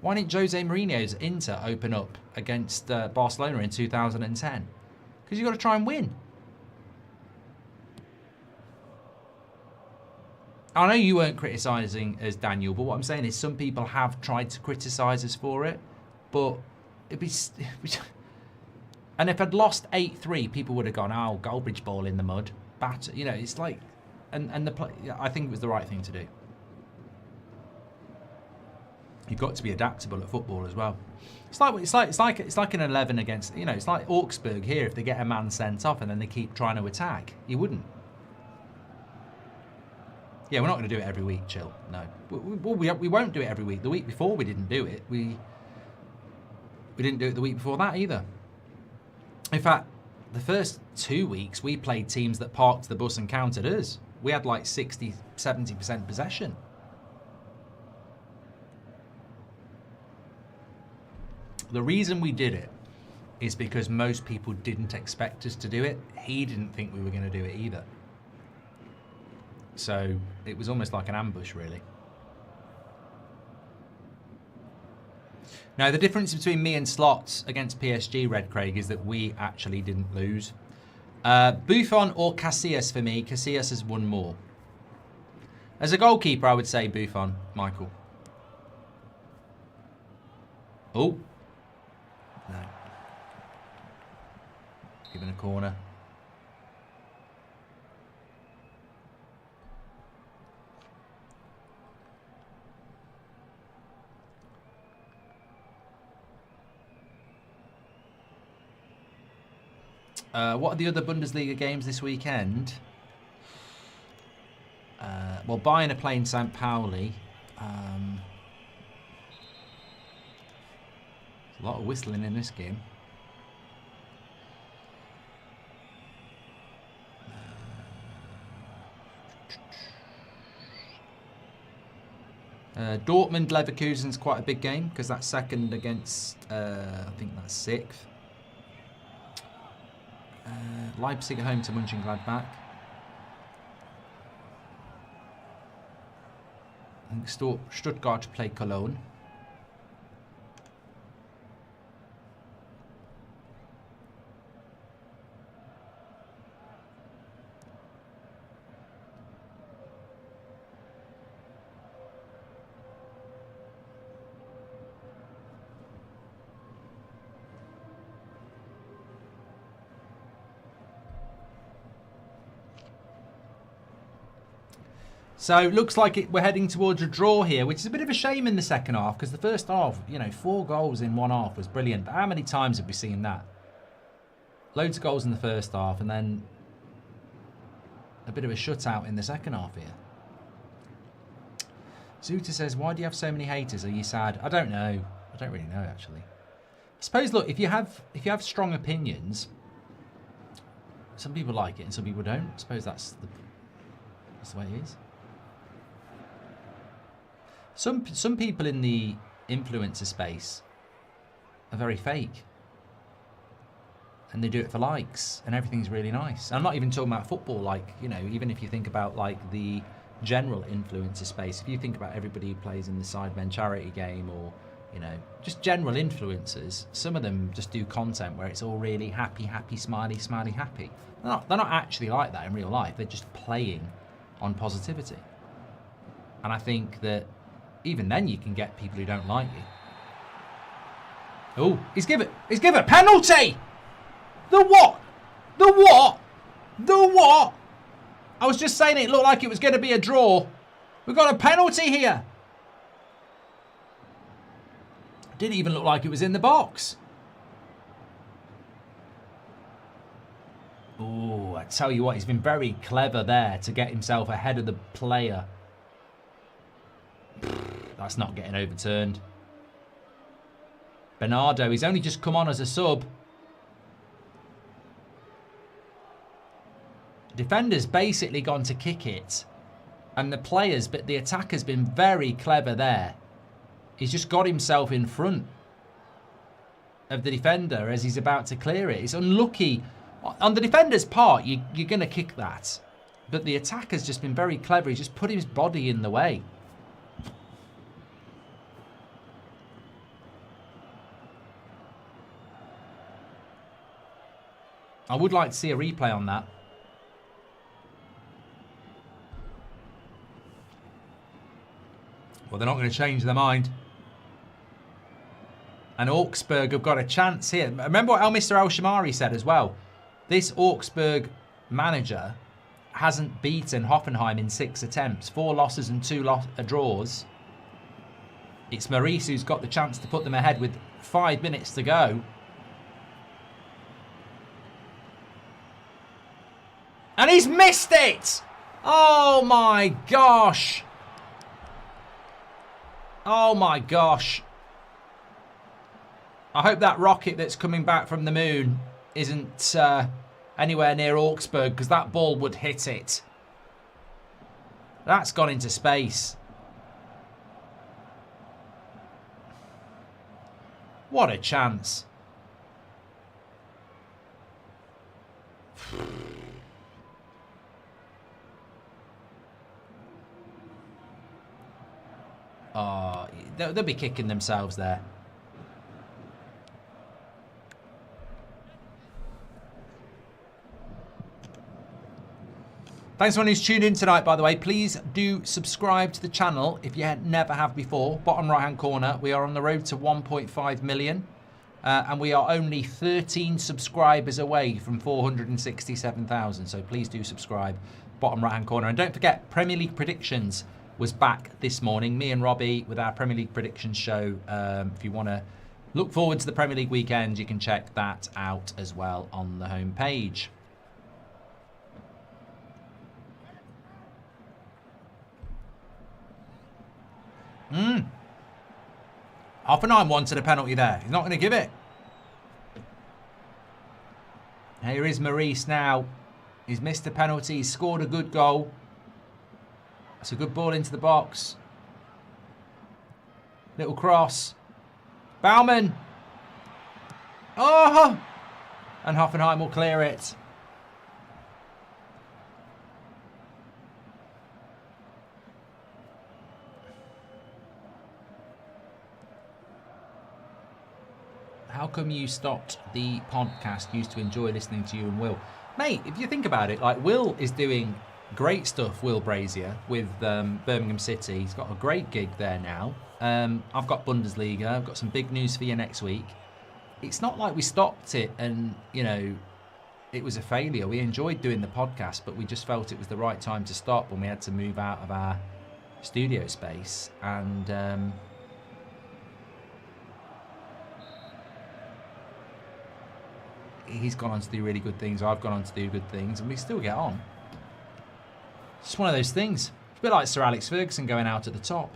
A: Why didn't Jose Mourinho's Inter open up against Barcelona in 2010? Because you've got to try and win. I know you weren't criticising as Daniel, but what I'm saying is some people have tried to criticise us for it. But it'd be... And if I'd lost 8-3, people would have gone, oh, Goldbridge ball in the mud. Batter. You know, it's like... I think it was the right thing to do. You've got to be adaptable at football as well. It's like an 11 against, it's like Augsburg here. If they get a man sent off and then they keep trying to attack, you wouldn't. Yeah, we're not going to do it every week, chill. No, we won't do it every week. The week before we didn't do it. We didn't do it the week before that either. In fact, the first 2 weeks we played teams that parked the bus and countered us. We had like 60, 70% possession. The reason we did it is because most people didn't expect us to do it. He didn't think we were going to do it either. So it was almost like an ambush, really. Now, the difference between me and Slots against PSG, Red Craig, is that we actually didn't lose. Buffon or Casillas for me. Casillas has won more. As a goalkeeper, I would say Buffon, Michael. Oh. No. Given a corner. What are the other Bundesliga games this weekend? Well, Bayern are playing St. Pauli. There's a lot of whistling in this game. Dortmund Leverkusen's quite a big game because that's second against I think that's sixth. Leipzig at home to Mönchengladbach. I think Stuttgart play Cologne. So it looks like we're heading towards a draw here, which is a bit of a shame in the second half because the first half, 4 goals in one half was brilliant. But how many times have we seen that? Loads of goals in the first half and then a bit of a shutout in the second half here. Zuta says, why do you have so many haters? Are you sad? I don't know. I don't really know, actually. I suppose, look, if you have strong opinions, some people like it and some people don't. I suppose that's the way it is. Some people in the influencer space are very fake. And they do it for likes and everything's really nice. I'm not even talking about football, like, even if you think about like the general influencer space, if you think about everybody who plays in the Sidemen charity game or, just general influencers, some of them just do content where it's all really happy, happy, smiley, smiley, happy. They're not actually like that in real life. They're just playing on positivity. And I think that even then you can get people who don't like you. Oh, he's given a penalty! The what? The what? The what? I was just saying it looked like it was going to be a draw. We've got a penalty here. Didn't even look like it was in the box. Oh, I tell you what, he's been very clever there to get himself ahead of the player. That's not getting overturned. Bernardo, he's only just come on as a sub. Defender's basically gone to kick it. And the attacker's been very clever there. He's just got himself in front of the defender as he's about to clear it. It's unlucky. On the defender's part, you're going to kick that. But the attacker's just been very clever. He's just put his body in the way. I would like to see a replay on that. Well, they're not going to change their mind. And Augsburg have got a chance here. Remember what Mr. El Shamari said as well. This Augsburg manager hasn't beaten Hoffenheim in 6 attempts. 4 losses and 2 draws. It's Maurice who's got the chance to put them ahead with 5 minutes to go. And he's missed it! Oh my gosh! Oh my gosh. I hope that rocket that's coming back from the moon isn't anywhere near Augsburg, because that ball would hit it. That's gone into space. What a chance. Oh, they'll be kicking themselves there. Thanks to anyone who's tuned in tonight, by the way. Please do subscribe to the channel if you never have before. Bottom right-hand corner, we are on the road to 1.5 million. And we are only 13 subscribers away from 467,000. So please do subscribe. Bottom right-hand corner. And don't forget, Premier League Predictions was back this morning. Me and Robbie with our Premier League Predictions show. If you want to look forward to the Premier League weekend, you can check that out as well on the homepage. Hoffenheim wanted a penalty there. He's not going to give it. Here is Maurice now. He's missed a penalty. He's scored a good goal. It's a good ball into the box. Little cross. Baumann. Oh! And Hoffenheim will clear it. How come you stopped the podcast? Used to enjoy listening to you and Will. Mate, if you think about it, like, Will is doing great stuff, Will Brazier, with Birmingham City. He's got a great gig there now. I've got Bundesliga. I've got some big news for you next week. It's not like we stopped it and, you know, it was a failure. We enjoyed doing the podcast, but we just felt it was the right time to stop when we had to move out of our studio space. And he's gone on to do really good things. I've gone on to do good things, and we still get on. It's just one of those things. It's a bit like Sir Alex Ferguson going out at the top.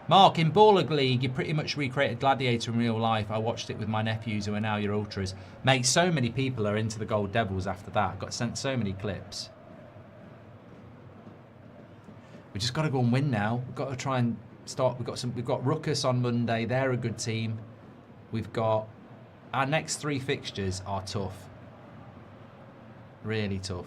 A: Mark, in Baller League, you pretty much recreated Gladiator in real life. I watched it with my nephews who are now your ultras. Mate, so many people are into the Gold Devils after that. I got sent so many clips. We just got to go and win now. We've got to try and start. We've got Ruckus on Monday. They're a good team. We've got our next 3 fixtures are tough. Really tough.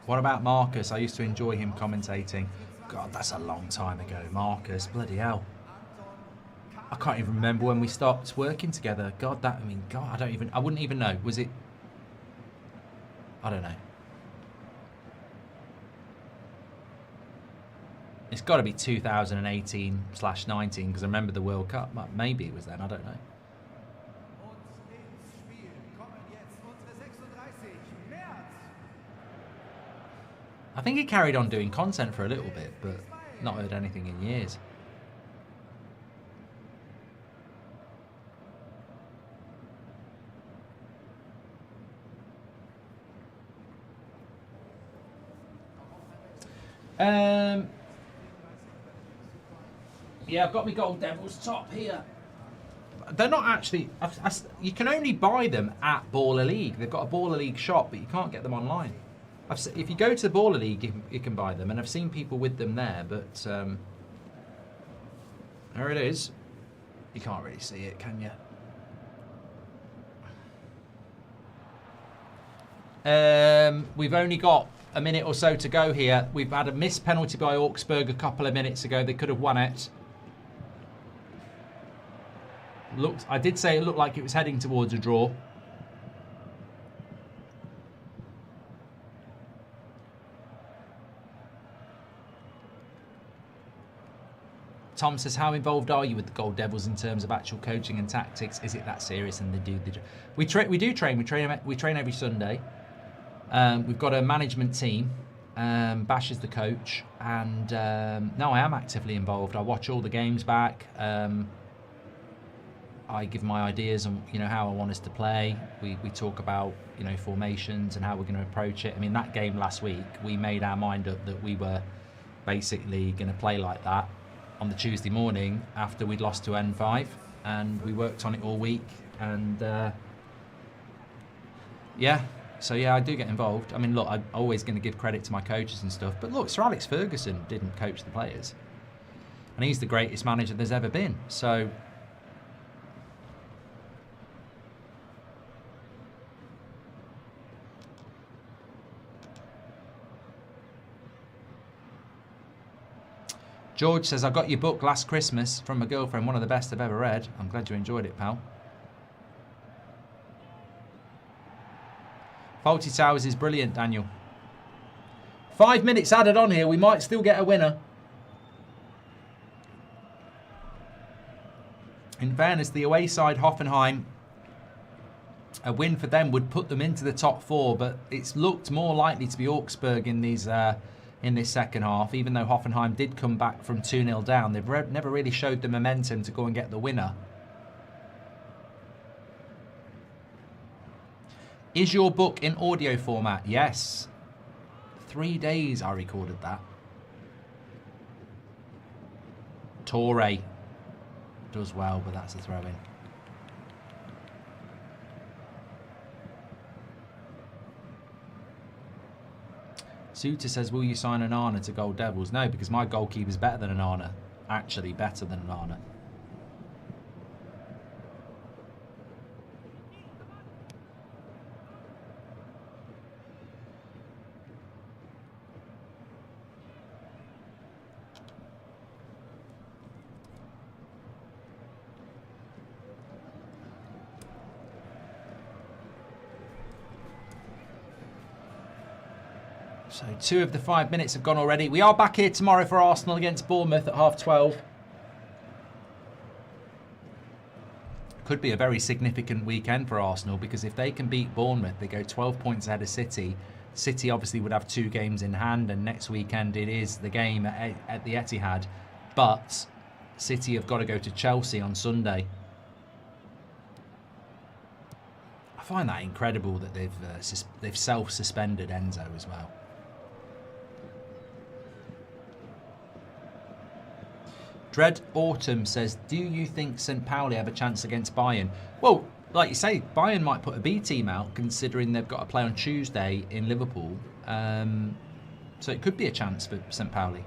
A: What about Marcus? I used to enjoy him commentating. God, that's a long time ago. Marcus, bloody hell. I can't even remember when we stopped working together. God, I wouldn't even know. Was it? I don't know. It's got to be 2018/19 because I remember the World Cup. Maybe it was then. I don't know. I think he carried on doing content for a little bit, but not heard anything in years. Yeah, I've got my Gold Devils top here. They're not actually... you can only buy them at Baller League. They've got a Baller League shop, but you can't get them online. If you go to the Baller League, you can buy them, and I've seen people with them there, but there it is. You can't really see it, can you? We've only got a minute or so to go here. We've had a missed penalty by Augsburg a couple of minutes ago. They could have won it. I did say it looked like it was heading towards a draw. Tom says, how involved are you with the Gold Devils in terms of actual coaching and tactics? Is it that serious? And they do. We do train. We train every Sunday. We've got a management team. Bash is the coach, and no, I am actively involved. I watch all the games back. I give my ideas on how I want us to play. We talk about formations and how we're going to approach it. I mean, that game last week, we made our mind up that we were basically going to play like that on the Tuesday morning after we'd lost to N5, and we worked on it all week. And yeah, so yeah, I do get involved. I mean, look, I'm always going to give credit to my coaches and stuff, but look, Sir Alex Ferguson didn't coach the players, and he's the greatest manager there's ever been. So George says, I got your book last Christmas from my girlfriend, one of the best I've ever read. I'm glad you enjoyed it, pal. Faulty Towers is brilliant, Daniel. 5 minutes added on here. We might still get a winner. In fairness, the away side, Hoffenheim, a win for them would put them into the top 4, but it's looked more likely to be Augsburg in these in this second half, even though Hoffenheim did come back from 2-0 down. They've never really showed the momentum to go and get the winner. Is your book in audio format? Yes. 3 days I recorded that. Torre does well, but that's a throw-in. Suter says, will you sign Onana to Gold Devils? No, because my goalkeeper's better than Onana. Actually better than Onana. So 2 of the 5 minutes have gone already. We are back here tomorrow for Arsenal against Bournemouth at 12:30. Could be a very significant weekend for Arsenal, because if they can beat Bournemouth, they go 12 points ahead of City. City obviously would have 2 games in hand, and next weekend it is the game at the Etihad. But City have got to go to Chelsea on Sunday. I find that incredible that they've self-suspended Enzo as well. Dread Autumn says, do you think St. Pauli have a chance against Bayern? Well, like you say, Bayern might put a B team out, considering they've got to play on Tuesday in Liverpool. So it could be a chance for St. Pauli.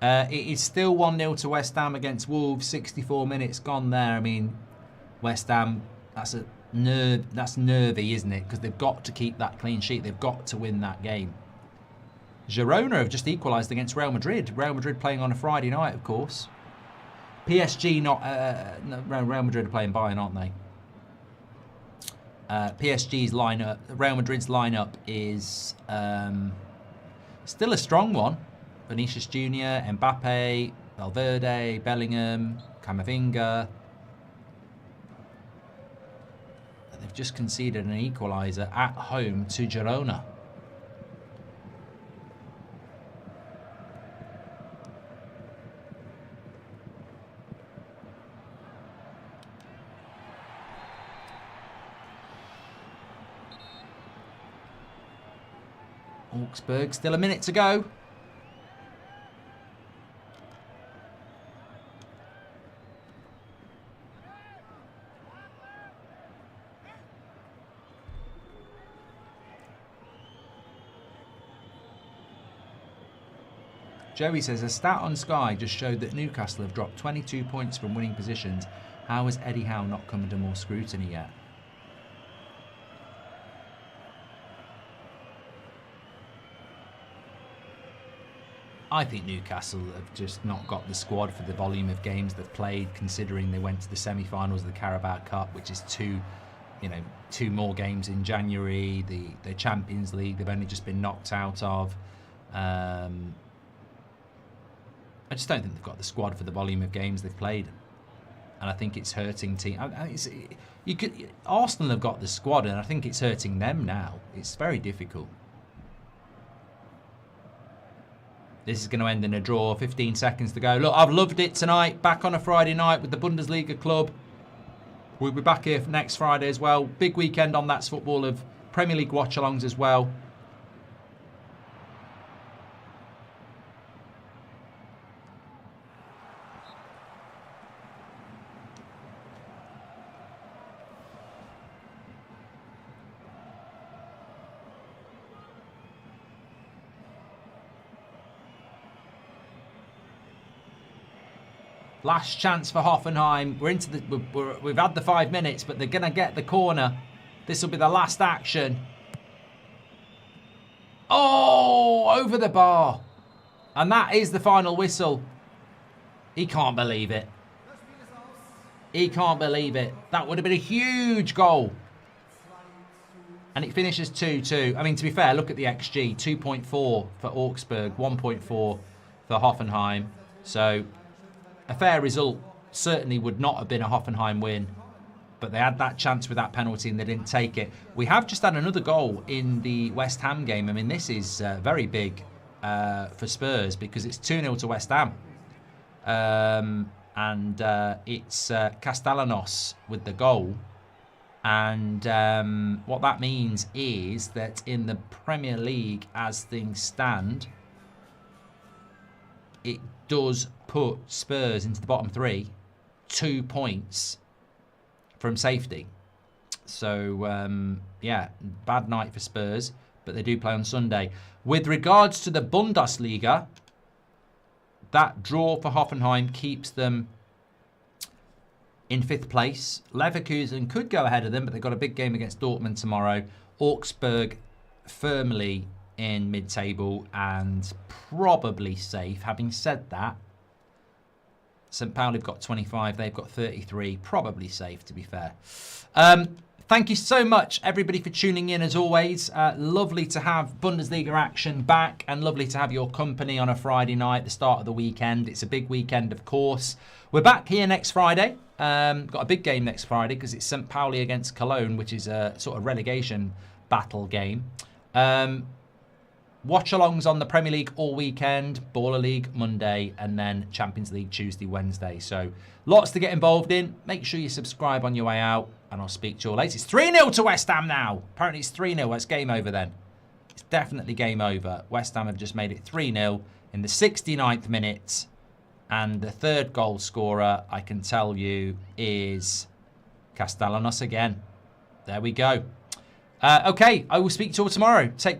A: It is still 1-0 to West Ham against Wolves. 64 minutes gone there. I mean, West Ham, that's nervy, isn't it? Because they've got to keep that clean sheet. They've got to win that game. Girona have just equalised against Real Madrid. Real Madrid playing on a Friday night, of course. PSG not... no, Real Madrid are playing Bayern, aren't they? PSG's lineup, Real Madrid's lineup is still a strong one. Vinicius Jr., Mbappe, Valverde, Bellingham, Camavinga. They've just conceded an equaliser at home to Girona. Augsburg, still a minute to go. Joey says, a stat on Sky just showed that Newcastle have dropped 22 points from winning positions. How has Eddie Howe not come under more scrutiny yet? I think Newcastle have just not got the squad for the volume of games they've played, considering they went to the semi-finals of the Carabao Cup, which is two more games in January. The Champions League they've only just been knocked out of. I just don't think they've got the squad for the volume of games they've played, and I think it's hurting team. Arsenal have got the squad, and I think it's hurting them now. It's very difficult. This is going to end in a draw. 15 seconds to go. Look, I've loved it tonight. Back on a Friday night with the Bundesliga club. We'll be back here next Friday as well. Big weekend on That's Football of Premier League watch-alongs as well. Last chance for Hoffenheim. We've had the 5 minutes, but they're going to get the corner. This will be the last action. Oh, over the bar. And that is the final whistle. He can't believe it. He can't believe it. That would have been a huge goal. And it finishes 2-2. I mean, to be fair, look at the XG. 2.4 for Augsburg, 1.4 for Hoffenheim. So a fair result. Certainly would not have been a Hoffenheim win, but they had that chance with that penalty and they didn't take it. We have just had another goal in the West Ham game. I mean, this is very big for Spurs because it's 2-0 to West Ham. And it's Castellanos with the goal. And what that means is that in the Premier League, as things stand, it does put Spurs into the bottom 3, 2 points from safety. So, yeah, bad night for Spurs, but they do play on Sunday. With regards to the Bundesliga, that draw for Hoffenheim keeps them in 5th place. Leverkusen could go ahead of them, but they've got a big game against Dortmund tomorrow. Augsburg firmly in mid-table and probably safe. Having said that, St. Pauli have got 25, they've got 33. Probably safe, to be fair. Thank you so much, everybody, for tuning in, as always. Lovely to have Bundesliga action back and lovely to have your company on a Friday night, the start of the weekend. It's a big weekend, of course. We're back here next Friday. Got a big game next Friday because it's St. Pauli against Cologne, which is a sort of relegation battle game. Watch-alongs on the Premier League all weekend, Baller League Monday, and then Champions League Tuesday, Wednesday. So lots to get involved in. Make sure you subscribe on your way out, and I'll speak to you all later. It's 3-0 to West Ham now. Apparently it's 3-0. It's game over then. It's definitely game over. West Ham have just made it 3-0 in the 69th minute. And the third goal scorer, I can tell you, is Castellanos again. There we go. Okay, I will speak to you all tomorrow. Take care.